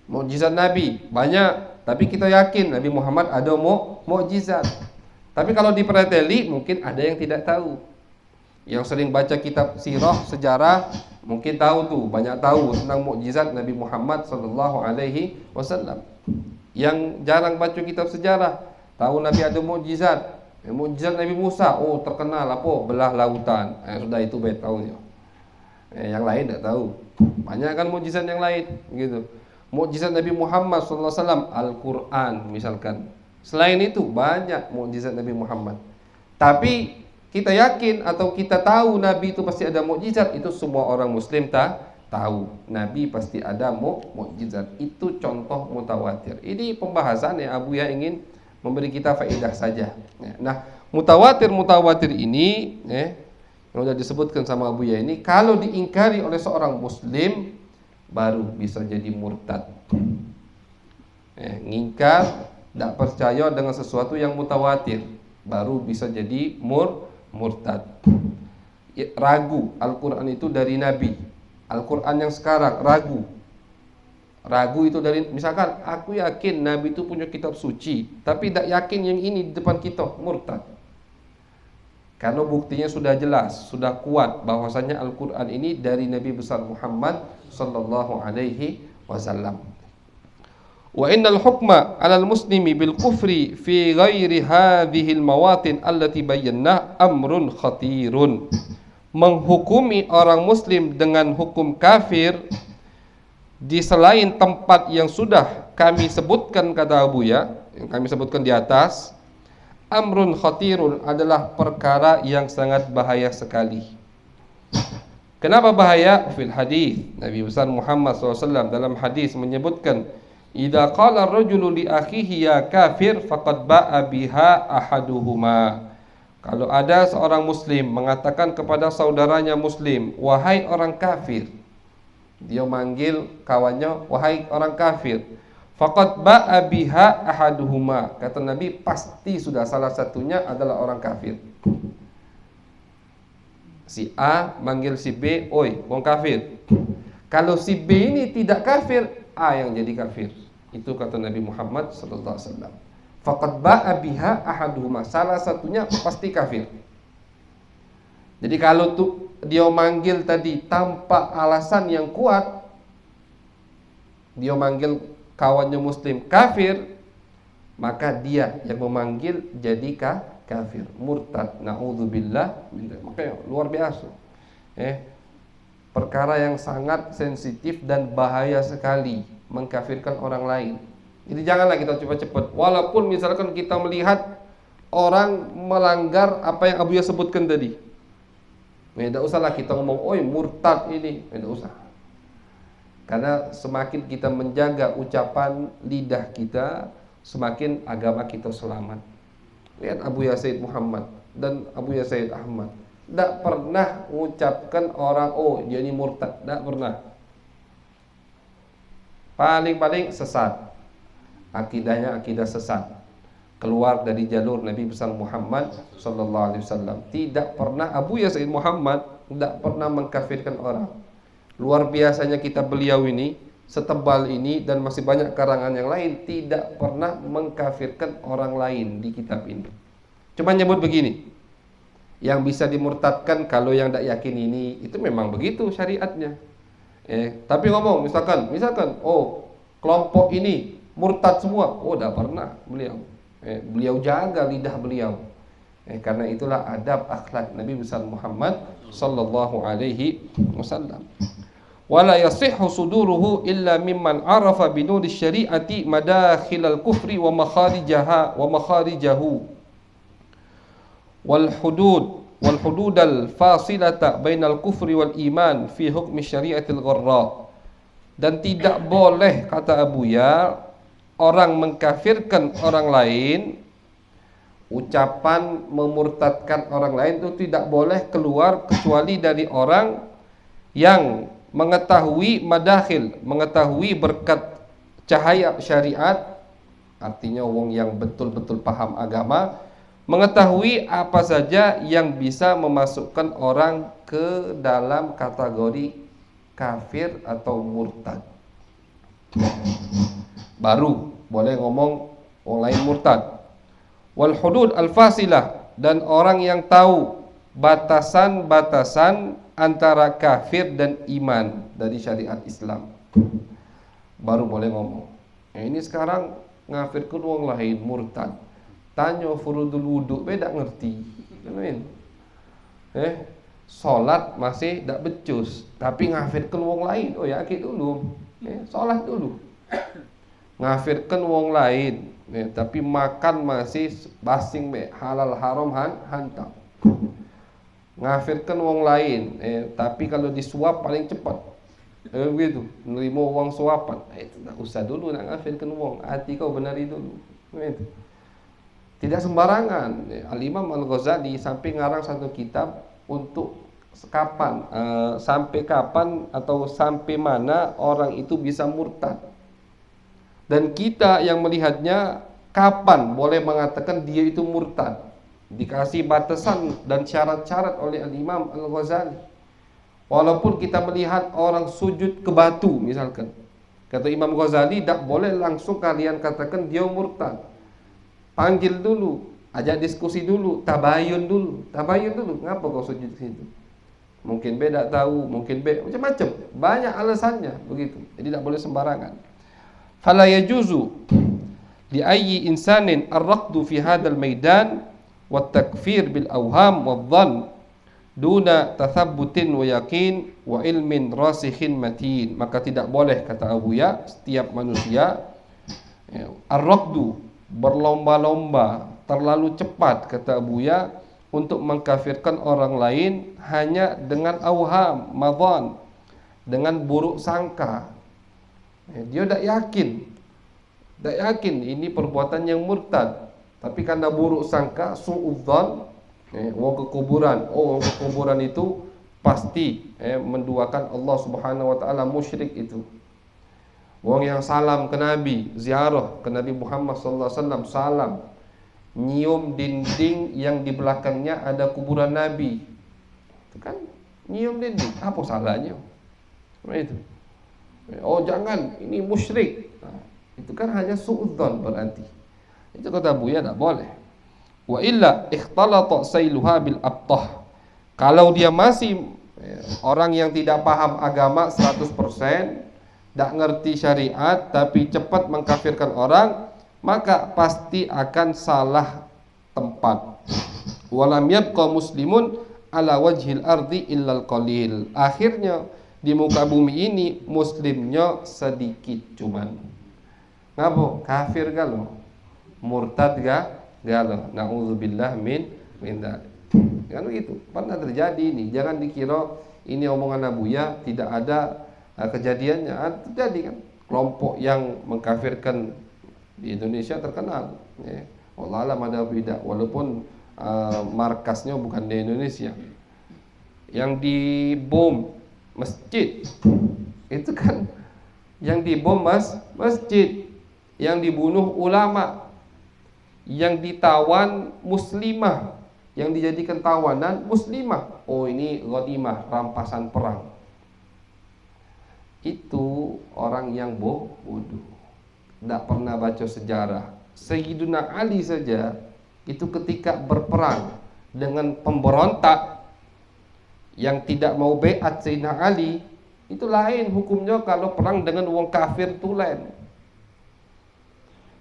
Mukjizat nabi banyak, tapi kita yakin Nabi Muhammad ada mukjizat. Tapi kalau dipreteli mungkin ada yang tidak tahu. Yang sering baca kitab sirah, sejarah mungkin tahu tuh, banyak tahu tentang mukjizat Nabi Muhammad sallallahu alaihi wasallam. Yang jarang baca kitab sejarah, tahu Nabi ada mukjizat. Mukjizat Nabi Musa, oh terkenal apa? Belah lautan. Sudah itu baik tahunya. Yang lain tidak tahu. Banyak kan mukjizat yang lain gitu. Mukjizat Nabi Muhammad sallallahu alaihi wasallam Al-Qur'an misalkan. Selain itu banyak mukjizat Nabi Muhammad. Tapi kita yakin atau kita tahu Nabi itu pasti ada mukjizat, itu semua orang muslim tahu. Nabi pasti ada mukjizat. Itu contoh mutawatir. Ini pembahasan yang Abu ya ingin memberi kita faedah saja. Nah, mutawatir ini yang sudah disebutkan sama Abu ya ini kalau diingkari oleh seorang muslim baru bisa jadi murtad. Ngingkar, tidak percaya dengan sesuatu yang mutawatir, baru bisa jadi murtad. Ragu Al-Quran itu dari Nabi. Al-Quran yang sekarang ragu itu dari, misalkan aku yakin Nabi itu punya kitab suci, tapi tidak yakin yang ini di depan kita, murtad. Karena buktinya sudah jelas, sudah kuat bahwasanya Al-Quran ini dari Nabi besar Muhammad sallallahu alaihi wasallam. Wa innal hukma 'alal muslimi bil kufri fi ghairi hadhil mawatin allati bayyana amrun khatirun. Menghukumi orang muslim dengan hukum kafir di selain tempat yang sudah kami sebutkan kata Abu ya, yang kami sebutkan di atas, amrun khatirun adalah perkara yang sangat bahaya sekali. Kenapa bahaya? Fil hadis Nabi besar Muhammad SAW dalam hadis menyebutkan, idza qala ar-rajulu li akhihi ya kafir faqad ba'a biha ahaduhuma. Kalau ada seorang muslim mengatakan kepada saudaranya muslim, wahai orang kafir. Dia manggil kawannya wahai orang kafir. Faqad ba'a biha ahaduhuma. Kata Nabi pasti sudah salah satunya adalah orang kafir. Si A manggil si B, oi, wong kafir. Kalau si B ini tidak kafir, A yang jadi kafir. Itu kata Nabi Muhammad sallallahu alaihi wasallam. Faqad ba'a biha ahaduhuma. Salah satunya pasti kafir. Jadi kalau tuh dia manggil tadi tanpa alasan yang kuat, dia manggil kawannya muslim kafir, maka dia yang memanggil jadi kafir, murtad. Naudzubillah. Makanya luar biasa. Perkara yang sangat sensitif dan bahaya sekali mengkafirkan orang lain. Jadi janganlah kita cepat-cepat. Walaupun misalkan kita melihat orang melanggar apa yang Abuya sebutkan tadi, tidak usahlah kita ngomong, oi murtad ini, tidak usah. Karena semakin kita menjaga ucapan lidah kita, semakin agama kita selamat. Lihat Abuya Sayyid Muhammad dan Abuya Sayyid Ahmad, tidak pernah mengucapkan orang, oh dia ini murtad, tidak pernah. Paling-paling sesat, akidahnya akidah sesat, keluar dari jalur Nabi besar Muhammad sallallahu alaihi wasallam. Tidak pernah Abuya Sayyid Muhammad tidak pernah mengkafirkan orang. Luar biasanya kitab beliau ini, setebal ini dan masih banyak karangan yang lain, tidak pernah mengkafirkan orang lain di kitab ini. Cuma nyebut begini, yang bisa dimurtadkan kalau yang tidak yakin ini, itu memang begitu syariatnya. Tapi ngomong misalkan, oh kelompok ini murtad semua, oh tidak pernah beliau. Beliau jaga lidah beliau. Karena itulah adab akhlak Nabi besar Muhammad sallallahu alaihi wasallam. Wala yasihhu suduruhu illa mimman arafa binuri syari'ati madakhilal kufri wa makharijahu wal hududal fasilata bainal kufri wal iman fi hukmi syari'atil gharra. Dan tidak boleh, kata Abuya, orang mengkafirkan orang lain, ucapan memurtadkan orang lain itu tidak boleh keluar kecuali dari orang yang mengetahui madakhil, mengetahui berkat cahaya syariat, artinya wong yang betul-betul paham agama, mengetahui apa saja yang bisa memasukkan orang ke dalam kategori kafir atau murtad. Baru boleh ngomong orang lain murtad. Wal hudud al-fasilah, dan orang yang tahu batasan-batasan antara kafir dan iman dari syariat Islam, baru boleh ngomong. Ini sekarang ngafirkan orang lain murtad. Tanya furudul wudu, beda ngerti. Salat masih tidak becus, tapi ngafirkan orang lain. Oh yakin dulu, salat dulu. Ngafirkan orang lain, tapi makan masih basing be, halal haram hantam. Ngafirkan wong lain, tapi kalau disuap paling cepat, begitu, menerima uang suapan, itu tak usah dulu nak ngafirkan wong, hati kau benari dulu, begitu. Tidak sembarangan. Al-Imam Al-Ghazali sampai ngarang satu kitab untuk kapan, sampai kapan atau sampai mana orang itu bisa murtad, dan kita yang melihatnya kapan boleh mengatakan dia itu murtad. Dikasih batasan dan syarat-syarat oleh Al-Imam Al-Ghazali. Walaupun kita melihat orang sujud ke batu misalkan, kata Imam Ghazali, tidak boleh langsung kalian katakan dia murtad. Panggil dulu, ajak diskusi dulu, tabayun dulu. Ngapa kau sujud ke situ? Mungkin beda tahu, mungkin beda macam-macam, banyak alasannya begitu. Jadi tidak boleh sembarangan. Fala yajuzu li ayyi insanin ar-raqdu fi hadzal maidan wa takfir bil awham wa dhann duna tathabbutin wa yaqin wa ilmin rasikhin matin. Maka tidak boleh, kata Abuya, setiap manusia ar-raqdu, berlomba-lomba, terlalu cepat, kata Abuya, untuk mengkafirkan orang lain hanya dengan awham, madhan, dengan buruk sangka. Dia tidak yakin ini perbuatan yang murtad, tapi karena buruk sangka, su'udzan, wong ke kuburan, wong ke kuburan itu pasti menduakan Allah Subhanahu wa taala, musyrik itu. Wong yang salam ke Nabi, ziarah ke Nabi Muhammad sallallahu alaihi wasallam, salam, nyium dinding yang di belakangnya ada kuburan Nabi, itu kan nyium dinding, apa salahnya? Itu. Oh jangan, ini musyrik. Nah, itu kan hanya su'udzan berarti. Itu kata Buya tidak boleh. Wa illa ikhtalata sailuha bil abtah. Kalau dia masih orang yang tidak paham agama 100%, tak ngerti syariat tapi cepat mengkafirkan orang, maka pasti akan salah tempat. Walam yabqa muslimun ala wajhil ardi illal qalil. Akhirnya di muka bumi ini muslimnya sedikit cuman. Ngapa? Kafir galo, murtad galo. Nauzubillah min dzalik. Kan begitu. Pernah terjadi ini. Jangan dikira ini omongan Abuya, tidak ada kejadiannya. Terjadi kan. Kelompok yang mengkafirkan di Indonesia terkenal. Ya. Allah alam ada tidak. Walaupun markasnya bukan di Indonesia. Yang dibom masjid itu kan, yang dibom masjid, yang dibunuh ulama, yang ditawan muslimah, yang dijadikan tawanan muslimah. Oh, ini ghanimah, rampasan perang. Itu orang yang bodoh, tidak pernah baca sejarah. Sayyidina Ali saja itu ketika berperang dengan pemberontak yang tidak mau baiat Sayyidina Ali, itu lain hukumnya kalau perang dengan wong kafir itu lain.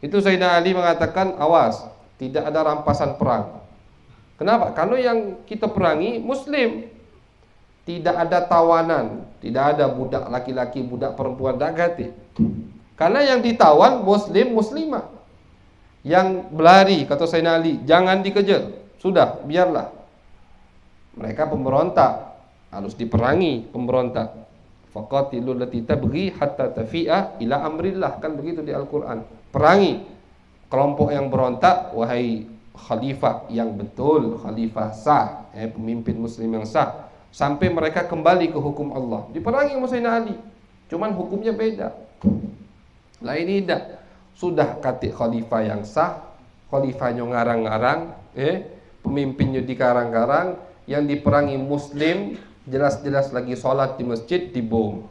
Itu Sayyidina Ali mengatakan, awas, tidak ada rampasan perang. Kenapa? Kalau yang kita perangi muslim, tidak ada tawanan, tidak ada budak laki-laki, budak perempuan, tak ganti. Karena yang ditawan muslim, muslimah. Yang berlari, kata Sayyidina Ali, jangan dikejar, sudah, biarlah. Mereka pemberontak, harus diperangi pemberontak. Faqatilul lati tabghi hatta tafi'a ila amrillah, kan begitu di Al-Qur'an. Perangi kelompok yang berontak, wahai khalifah yang betul, khalifah sah, pemimpin muslim yang sah, sampai mereka kembali ke hukum Allah. Diperangi sama Sayyidina Ali. Cuman hukumnya beda. Lain tidak. Sudah kata khalifah yang sah, khalifahnya ngarang-ngarang, pemimpinnya dikarang-karang. Yang diperangi muslim, jelas-jelas lagi sholat di masjid, dibom.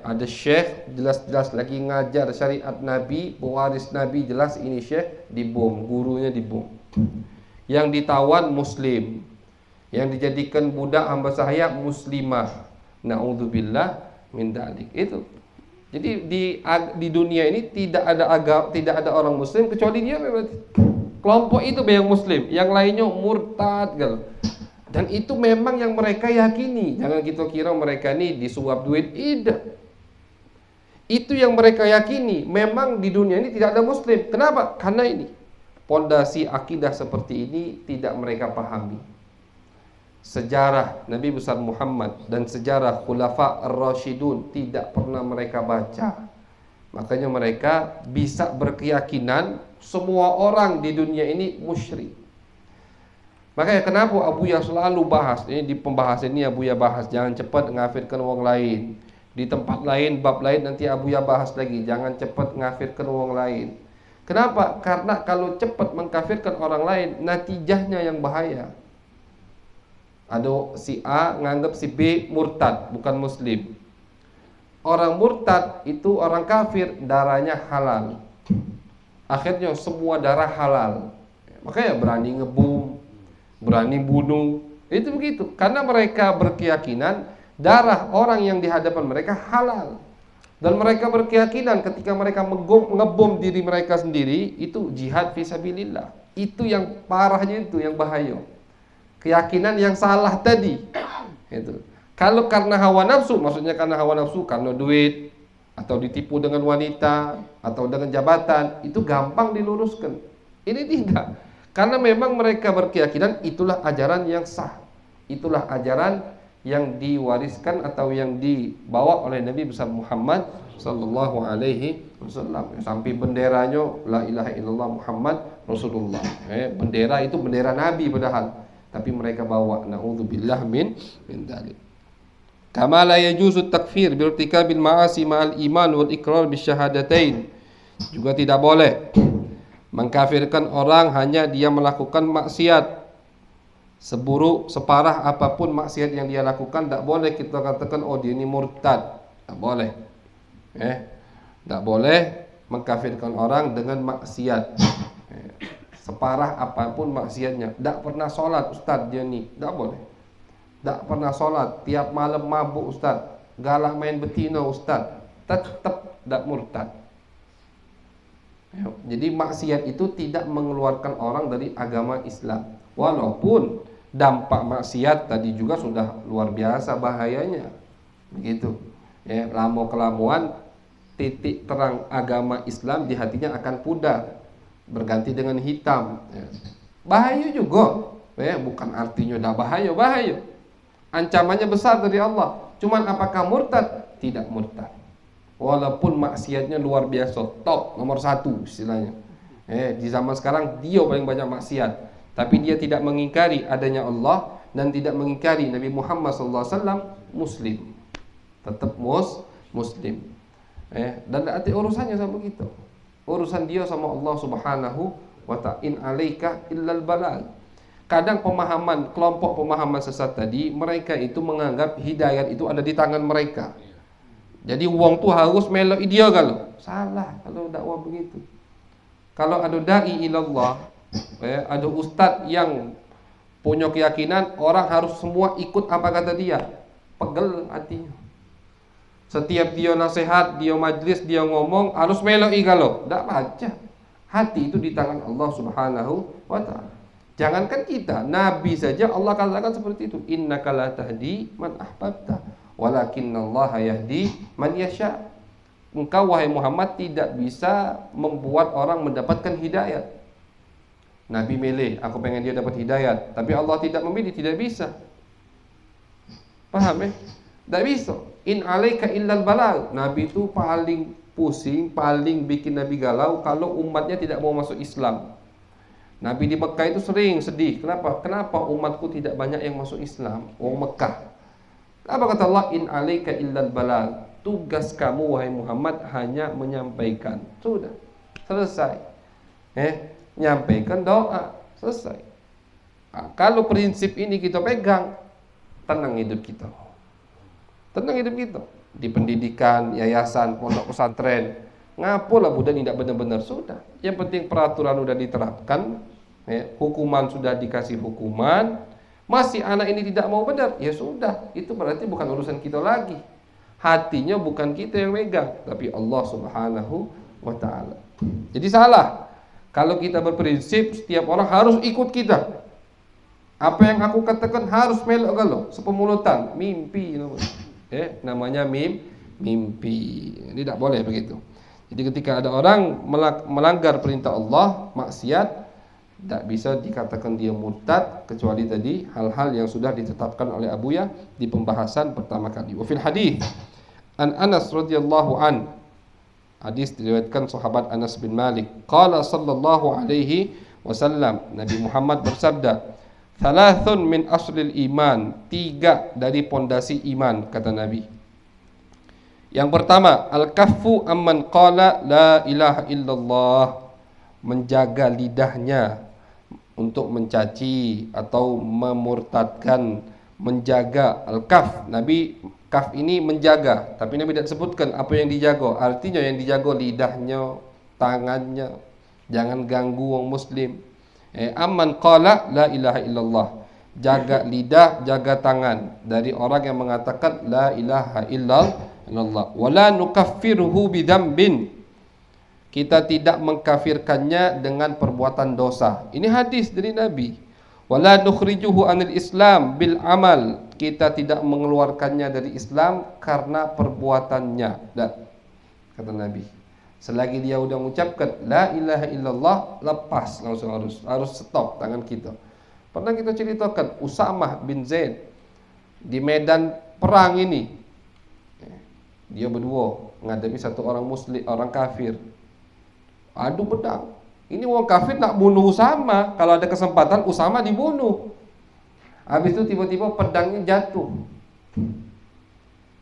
Ada syekh, jelas-jelas lagi ngajar syariat Nabi, pewaris Nabi, jelas ini syekh, dibom, gurunya dibom. Yang ditawan muslim, yang dijadikan budak hamba sahaya muslimah. Na'udzubillah min dzalik. Itu. Jadi di dunia ini tidak ada orang muslim kecuali dia berarti. Kelompok itu yang muslim, yang lainnya murtad gal. Dan itu memang yang mereka yakini. Jangan kita kira mereka ini disuap duit, tidak. Itu yang mereka yakini. Memang di dunia ini tidak ada muslim. Kenapa? Karena ini pondasi akidah seperti ini tidak mereka pahami. Sejarah Nabi besar Muhammad dan sejarah Khulafa Ar-Rasyidun tidak pernah mereka baca. Makanya mereka bisa berkeyakinan semua orang di dunia ini musyrik. Makanya kenapa Abuya selalu bahas ini, di pembahasan ini Abuya bahas, jangan cepat ngafirkan orang lain. Di tempat lain, bab lain nanti Abuya bahas lagi, jangan cepat ngafirkan orang lain. Kenapa? Karena kalau cepat mengkafirkan orang lain, natijahnya yang bahaya. Ada si A nganggap si B murtad, bukan muslim. Orang murtad itu orang kafir, darahnya halal. Akhirnya semua darah halal. Makanya berani ngebom, berani bunuh. Itu begitu. Karena mereka berkeyakinan darah orang yang di hadapan mereka halal. Dan mereka berkeyakinan ketika mereka ngebom diri mereka sendiri, itu jihad fisabilillah. Itu yang parahnya, itu yang bahaya. Keyakinan yang salah tadi. Itu. Kalau karena hawa nafsu, maksudnya karena hawa nafsu, karena duit, atau ditipu dengan wanita, atau dengan jabatan, itu gampang diluruskan. Ini tidak. Karena memang mereka berkeyakinan itulah ajaran yang sah. Itulah ajaran yang diwariskan atau yang dibawa oleh Nabi besar Muhammad sallallahu alaihi wasallam. Sampai benderanya la ilaha illallah Muhammad Rasulullah. Bendera itu bendera Nabi padahal, tapi mereka bawa, naudzubillah min dzalik. Kama la yajuzu takfir bi irtikabil ma'asi ma'al iman wal iqrar bisyahadatain. Juga tidak boleh mengkafirkan orang hanya dia melakukan maksiat. Seburuk, separah apapun maksiat yang dia lakukan, tak boleh kita katakan oh dia ini murtad. Tak boleh. Tak boleh mengkafirkan orang dengan maksiat. Separah apapun maksiatnya. Tak pernah sholat ustaz dia ni, tak boleh. Tak pernah sholat, tiap malam mabuk ustaz, galak main betina ustaz, tetap tidak murtad. Jadi maksiat itu tidak mengeluarkan orang dari agama Islam. Walaupun dampak maksiat tadi juga sudah luar biasa bahayanya. Begitu. Ya, lama-kelamaan titik terang agama Islam di hatinya akan pudar, berganti dengan hitam. Ya. Bahaya juga. Ya, bukan artinya dah bahaya, bahaya. Ancamannya besar dari Allah. Cuman apakah murtad? Tidak murtad. Walaupun maksiatnya luar biasa, top nomor 1 istilahnya. Di zaman sekarang dia paling banyak maksiat, tapi dia tidak mengingkari adanya Allah dan tidak mengingkari Nabi Muhammad SAW Muslim, tetap Muslim. Dan ada urusannya sama kita. Urusan dia sama Allah Subhanahu wa ta'ala. In alaika illal balagh. Kadang kelompok pemahaman sesat tadi, mereka itu menganggap hidayat itu ada di tangan mereka. Jadi wong tuh harus melok dia kalau. Salah kalau dakwah begitu. Kalau ada dai ilallah, ada ustadz yang punya keyakinan orang harus semua ikut apa kata dia, pegel hatinya. Setiap dia nasihat, dia majlis, dia ngomong harus melok kalau. Tidak baca. Hati itu di tangan Allah Subhanahu wa ta'ala. Jangankan kita, Nabi saja Allah katakan seperti itu. Innaka la tahdi man ahbabta, walakinnallaha yahdi man yasha. Engkau wahai Muhammad tidak bisa membuat orang mendapatkan hidayat. Nabi milih, aku pengen dia dapat hidayat, tapi Allah tidak memilih, tidak bisa. Paham ya? Tidak bisa. In alaika illal balagh. Nabi itu paling pusing, paling bikin Nabi galau kalau umatnya tidak mau masuk Islam. Nabi di Mekah itu sering sedih. Kenapa? Kenapa umatku tidak banyak yang masuk Islam? Mekah. Apa kata Allah? In alaika illal balagh. Tugas kamu wahai Muhammad hanya menyampaikan. Sudah. Selesai. Nyampaikan doa. Selesai. Kalau prinsip ini kita pegang, tenang hidup kita. Tenang hidup kita. Di pendidikan, yayasan, pondok pesantren, ngapalah budak tidak benar-benar. Sudah. Yang penting peraturan sudah diterapkan, hukuman sudah dikasih hukuman. Masih anak ini tidak mau benar, ya sudah. Itu berarti bukan urusan kita lagi. Hatinya bukan kita yang megang, tapi Allah Subhanahu wa ta'ala. Jadi salah kalau kita berprinsip setiap orang harus ikut kita. Apa yang aku katakan harus melok kalau sepemulutan, mimpi namanya mimpi. Ini tidak boleh begitu. Jadi ketika ada orang melanggar perintah Allah, maksiat, tidak bisa dikatakan dia murtad kecuali tadi hal-hal yang sudah ditetapkan oleh Abuya di pembahasan pertama kali. Wa fil hadis an Anas radhiyallahu an, hadis diriwayatkan sahabat Anas bin Malik, qala sallallahu alaihi wasallam, Nabi Muhammad bersabda, thalathun min aslil iman, 3 dari pondasi iman, kata Nabi. Yang pertama, al-kaffu amman qala la ilaha illallah, menjaga lidahnya untuk mencaci atau memurtadkan, menjaga al-kaf. Nabi kaf ini menjaga, tapi Nabi tidak sebutkan apa yang dijaga. Artinya yang dijaga lidahnya, tangannya, jangan ganggu orang muslim. Amman qala la ilaha illallah, jaga lidah, jaga tangan dari orang yang mengatakan la ilaha illallah. Wala nukaffiruhu bidzambin, kita tidak mengkafirkannya dengan perbuatan dosa. Ini hadis dari Nabi. Wala nukhrijuhu anil Islam bil amal, kita tidak mengeluarkannya dari Islam karena perbuatannya. Dan kata Nabi, selagi dia udah mengucapkan la ilaha illallah, lepas langsung, harus stop tangan kita. Pernah kita ceritakan Usamah bin Zaid di medan perang ini, dia berdua menghadapi satu orang muslim, orang kafir, adu pedang. Ini orang kafir nak bunuh Usama, kalau ada kesempatan Usama dibunuh. Habis itu tiba-tiba pedangnya jatuh,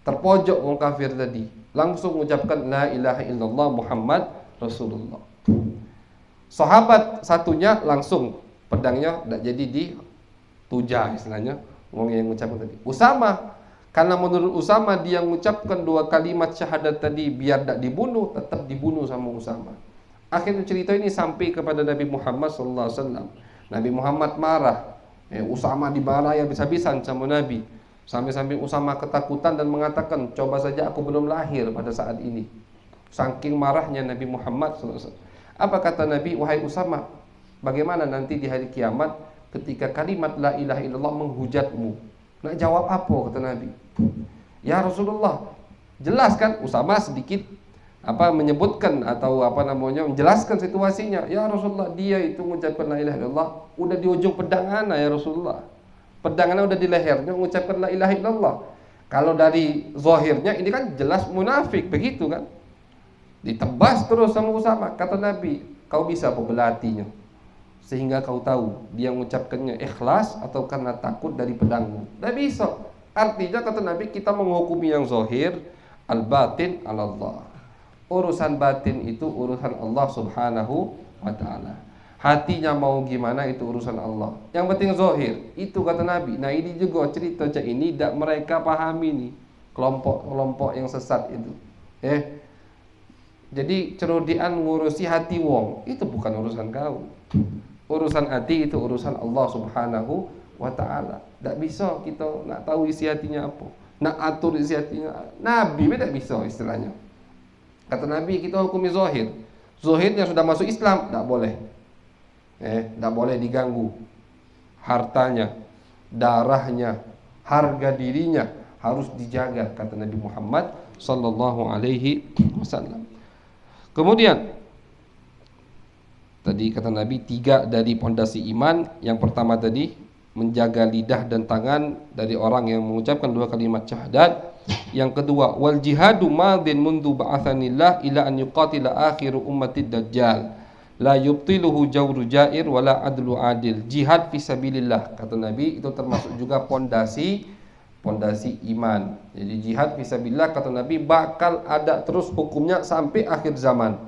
terpojok orang kafir tadi, langsung mengucapkan la ilaha illallah Muhammad Rasulullah. Sahabat satunya langsung pedangnya tidak jadi dituja, istilahnya orang yang mengucapkan tadi. Usama, karena menurut Usama dia mengucapkan 2 kalimat syahadat tadi biar tidak dibunuh, tetap dibunuh sama Usama. Akhirnya cerita ini sampai kepada Nabi Muhammad SAW. Nabi Muhammad marah. Usama dimarahi habis-habisan sama Nabi. Sampai-sampai Usama ketakutan dan mengatakan, coba saja aku belum lahir pada saat ini. Saking marahnya Nabi Muhammad SAW. Apa kata Nabi? Wahai Usama, bagaimana nanti di hari kiamat ketika kalimat la ilaha illallah menghujatmu? Nak jawab apa kata Nabi? Ya Rasulullah, jelaskan. Usama sedikit menyebutkan atau menjelaskan situasinya. Ya Rasulullah, dia itu mengucapkan la ilaha illallah udah di ujung pedang ana ya Rasulullah. Pedangannya udah di lehernya mengucapkan la ilaha illallah. Kalau dari zahirnya ini kan jelas munafik begitu kan. Ditebas terus sama Usama. Kata Nabi, kau bisa belatinya sehingga kau tahu dia mengucapkannya ikhlas atau karena takut dari pedangmu. Tidak bisa. Artinya kata Nabi, kita menghukumi yang zahir, al-batin ala Allah. Urusan batin itu urusan Allah Subhanahu wa ta'ala. Hatinya mau gimana itu urusan Allah. Yang penting zahir. Itu kata Nabi. Nah ini juga cerita ini tidak mereka pahami nih. Kelompok-kelompok yang sesat itu. Jadi cerodian ngurusi hati wong, itu bukan urusan kau. Urusan hati itu urusan Allah Subhanahu wa ta'ala. Tidak bisa kita nak tahu isi hatinya apa, nak atur isi hatinya. Nabi tidak bisa istilahnya. Kata Nabi, kita hukumi zahir. Zahirnya sudah masuk Islam, tidak boleh. Tidak boleh diganggu. Hartanya, darahnya, harga dirinya harus dijaga, kata Nabi Muhammad sallallahu alaihi wasallam. Kemudian tadi kata Nabi 3 dari pondasi iman. Yang pertama tadi menjaga lidah dan tangan dari orang yang mengucapkan 2 kalimat syahadat. Yang kedua, wal jihadu madin mundu ba'athanillah ila an yuqatila akhiru ummatid dajjal la yubtiluhu jawru jair wala adlu adil. Jihad fisabilillah, kata Nabi, itu termasuk juga pondasi iman. Jadi jihad fisabilillah, kata Nabi, bakal ada terus hukumnya sampai akhir zaman.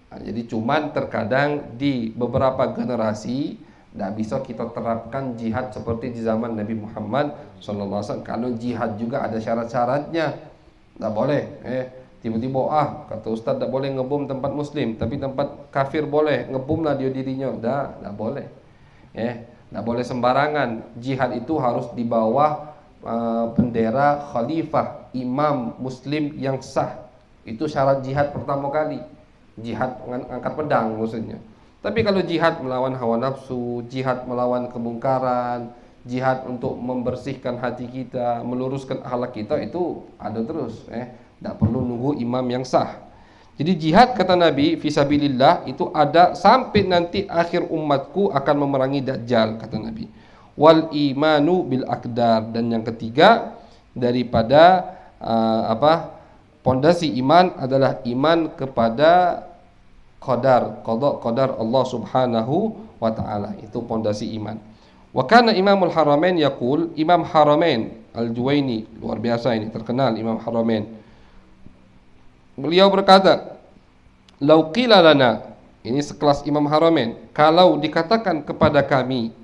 Nah, jadi cuman terkadang di beberapa generasi tidak bisa kita terapkan jihad seperti di zaman Nabi Muhammad SAW. Kalau jihad juga ada syarat-syaratnya. Tidak boleh tiba-tiba kata Ustaz tidak boleh ngebom tempat muslim, tapi tempat kafir boleh, ngebomlah dia dirinya. Tidak boleh. Tidak boleh sembarangan. Jihad itu harus di bawah bendera khalifah, imam muslim yang sah. Itu syarat jihad pertama kali. Jihad angkat pedang maksudnya. Tapi kalau jihad melawan hawa nafsu, jihad melawan kemungkaran, jihad untuk membersihkan hati kita, meluruskan akhlak kita, itu ada terus. Tidak perlu nunggu imam yang sah. Jadi jihad, kata Nabi, fisabilillah, itu ada sampai nanti akhir umatku akan memerangi Dajjal, kata Nabi. Wal imanu bil aqdar. Dan yang ketiga daripada pondasi iman adalah iman kepada qadar Allah Subhanahu wa ta'ala. Itu pondasi iman. Wa kana Imamul Haramain yaqul, Imam Haramain Al-Juwaini, luar biasa ini, terkenal Imam Haramain. Beliau berkata, "Lau qila lana," ini sekelas Imam Haramain, "kalau dikatakan kepada kami,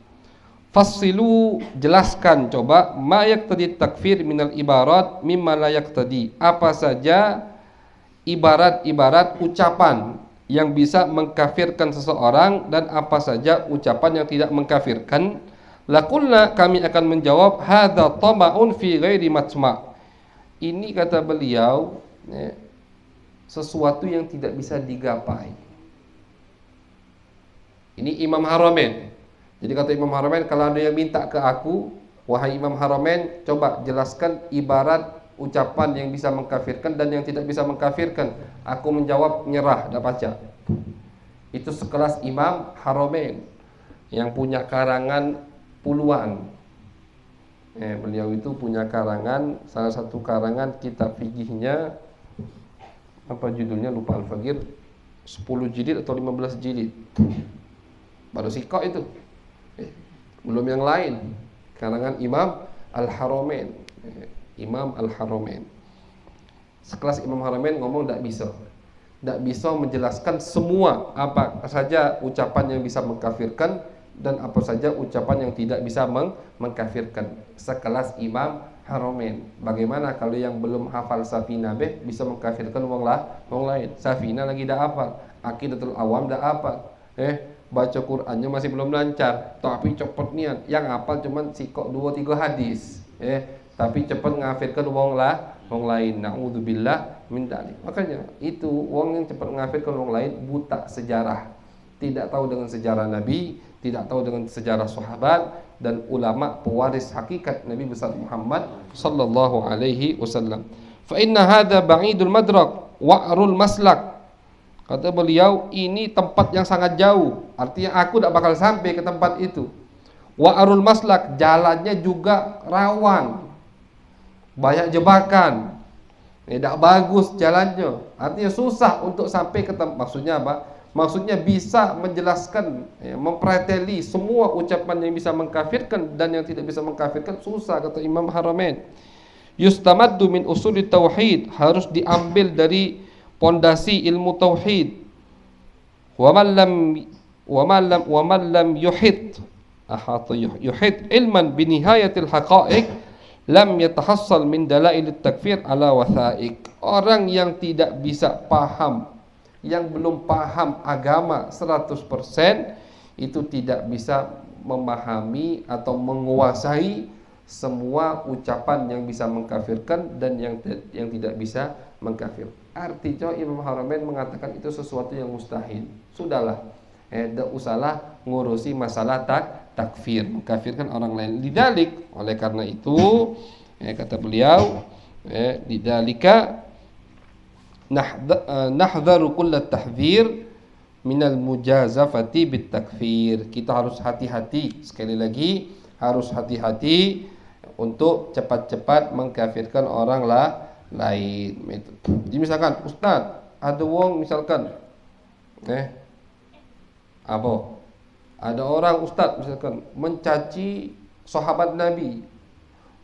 fassilu, jelaskan coba, ma yaqtadi takfir minal ibarat mimma la yaqtadi." Apa saja ibarat-ibarat ucapan yang bisa mengkafirkan seseorang dan apa saja ucapan yang tidak mengkafirkan. Laqulna, kami akan menjawab, hadza tama'un fi ghairi matma'. Ini kata beliau sesuatu yang tidak bisa digapai. Ini Imam Haramain. Jadi kata Imam Haramain, kalau ada yang minta ke aku, wahai Imam Haramain, coba jelaskan ibarat ucapan yang bisa mengkafirkan dan yang tidak bisa mengkafirkan. Aku menjawab, nyerah, dah baca. Itu sekelas Imam Haramain yang punya karangan puluhan. Beliau itu punya karangan, salah satu karangan kitab fikihnya, apa judulnya lupa, Al-Faqih, 10 jilid atau 15 jilid. Baru sikok itu. Belum yang lain. Karangan Imam Al-Haramain. Imam Al-Haramain. Sekelas Imam Haramain ngomong tidak bisa menjelaskan semua apa saja ucapan yang bisa mengkafirkan dan apa saja ucapan yang tidak bisa mengkafirkan. Sekelas Imam Haramain. Bagaimana kalau yang belum hafal Safina bisa mengkafirkan wong lain? Safina lagi dah hafal, Aqidatul Awam dah hafal. Baca Qur'annya masih belum lancar, tapi cepet niat. Yang hafal cuman sikok 2-3 hadis. tapi cepat mengkafirkan wong lain. Naudzubillah min dzalik. Makanya itu wong yang cepat mengkafirkan wong lain buta sejarah, tidak tahu dengan sejarah Nabi, tidak tahu dengan sejarah sahabat dan ulama pewaris hakikat Nabi besar Muhammad sallallahu alaihi wasallam. Fa inna hadza ba'idul madrak wa'rul maslak. Kata beliau, ini tempat yang sangat jauh, artinya aku tidak bakal sampai ke tempat itu. Wa'rul maslak, jalannya juga rawan, banyak jebakan, tidak bagus jalannya, artinya susah untuk sampai ke tempat. Maksudnya apa? Maksudnya bisa menjelaskan, mempreteli semua ucapan yang bisa mengkafirkan dan yang tidak bisa mengkafirkan susah, kata Imam Haramain. Yustamaddu min usulit tauhid, harus diambil dari pondasi ilmu tauhid. Wa man lam yuhit ilman bi nihayatil haqa'iq lam yatahassal min dalailit takfir ala watha'iq. Orang yang tidak bisa paham, yang belum paham agama 100%, itu tidak bisa memahami atau menguasai semua ucapan yang bisa mengkafirkan dan yang tidak bisa mengkafir. Artinya Imam Haramain mengatakan itu sesuatu yang mustahil. Sudahlah, tidak usahlah ngurusi masalah takfir, mengkafirkan orang lain. Lidzalik, oleh karena itu, kata beliau, lidzalika nahdharu kullat tahdhir minal mujazafati bit takfir. Kita harus hati-hati, sekali lagi harus hati-hati untuk cepat-cepat mengkafirkan orang lain. Jadi misalkan Ustaz, ada wong misalkan ada orang Ustaz misalkan mencaci sahabat Nabi,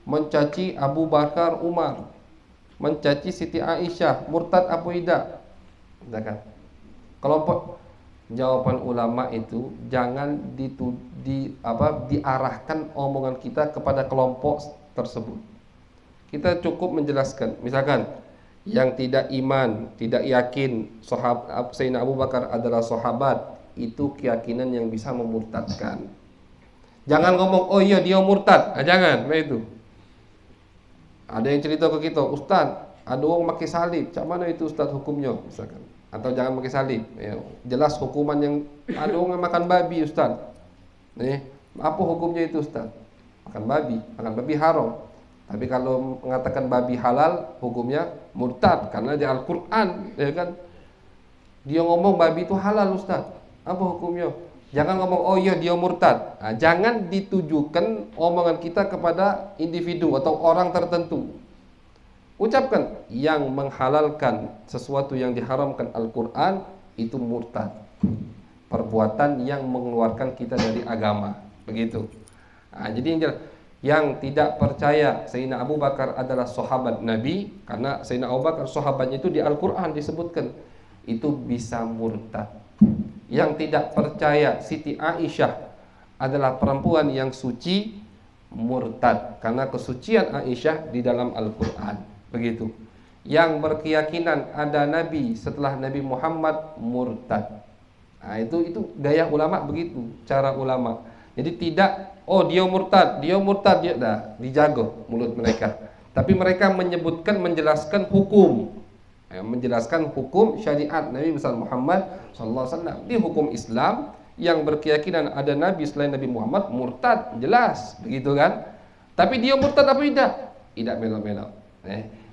mencaci Abu Bakar, Umar, mencaci Siti Aisyah, murtad apa tidak? Misalkan kelompok, jawaban ulama itu jangan diarahkan omongan kita kepada kelompok tersebut. Kita cukup menjelaskan, misalkan yang tidak iman, tidak yakin sahabat Sayyidina Abu Bakar adalah sahabat, itu keyakinan yang bisa memurtadkan. Jangan ngomong, oh iya dia murtad, jangan, itu. Ada yang cerita ke kita, Ustaz, ada orang pakai salib, cak mana itu Ustaz hukumnya, misalkan. Atau jangan pakai salib, jelas hukuman yang ada orang makan babi Ustaz. Apa hukumnya itu Ustaz? Makan babi haram. Tapi kalau mengatakan babi halal, hukumnya murtad karena di Al-Qur'an, kan? Dia ngomong babi itu halal Ustaz. Apa hukumnya? Jangan ngomong oh iya dia murtad. Jangan ditujukan omongan kita kepada individu atau orang tertentu. Ucapkan yang menghalalkan sesuatu yang diharamkan Al-Qur'an itu murtad. Perbuatan yang mengeluarkan kita dari agama. Begitu. Jadi yang tidak percaya Sayyidina Abu Bakar adalah sahabat Nabi, karena Sayyidina Abu Bakar sahabatnya itu di Al-Qur'an disebutkan, itu bisa murtad. Yang tidak percaya Siti Aisyah adalah perempuan yang suci, murtad, karena kesucian Aisyah di dalam Al-Qur'an. Begitu. Yang berkeyakinan ada Nabi setelah Nabi Muhammad, murtad. Itu gaya ulama begitu, cara ulama. Jadi tidak, oh dia murtad, dia dijaga mulut mereka. Tapi mereka menyebutkan, menjelaskan hukum, menjelaskan hukum syariat Nabi besar Muhammad sallallahu alaihi wasallam. Di hukum Islam yang berkeyakinan ada Nabi selain Nabi Muhammad, murtad, jelas, begitu kan? Tapi dia murtad apa tidak? Tidak belok-belok.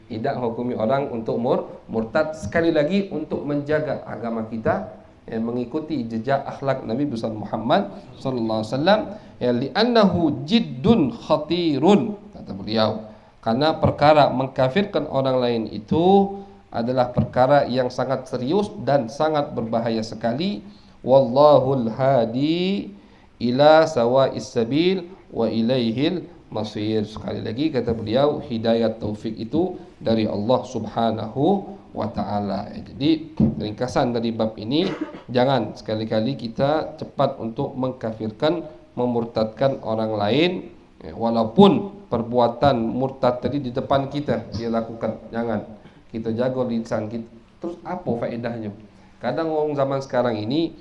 Tidak hukumi orang untuk murtad, sekali lagi untuk menjaga agama kita, mengikuti jejak akhlak Nabi besar Muhammad sallallahu alaihi wasallam, li'annahu jiddun khatirun, kata beliau, karena perkara mengkafirkan orang lain itu adalah perkara yang sangat serius dan sangat berbahaya sekali. Wallahul hadi ila sawa'is sabil wa ilaihil masir. Sekali lagi kata beliau, hidayat taufik itu dari Allah Subhanahu wa ta'ala. Jadi ringkasan dari bab ini, jangan sekali-kali kita cepat untuk mengkafirkan, memurtadkan orang lain, walaupun perbuatan murtad tadi di depan kita dia lakukan. Jangan, kita jaga lisan kita. Terus apa faedahnya? Kadang orang zaman sekarang ini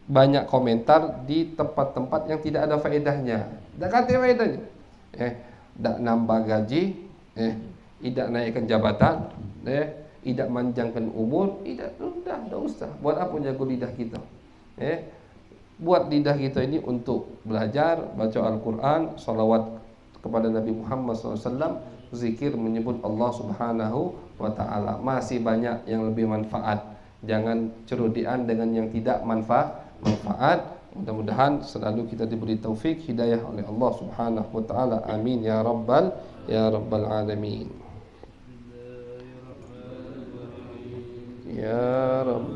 banyak komentar di tempat-tempat yang tidak ada faedahnya. Tak kata faedahnya. tidak nambah gaji, tidak naikkan jabatan, tidak manjangkan umur, tidak usah. Buat apa jago lidah kita? Buat lidah kita ini untuk belajar, baca Al-Quran, salawat kepada Nabi Muhammad SAW, zikir menyebut Allah Subhanahu wa Ta'ala. Masih banyak yang lebih manfaat. Jangan cerudian dengan yang tidak manfaat. Mudah-mudahan selalu kita diberi taufik hidayah oleh Allah Subhanahu wa Ta'ala. Amin ya rabbal alamin. Ya Rabb.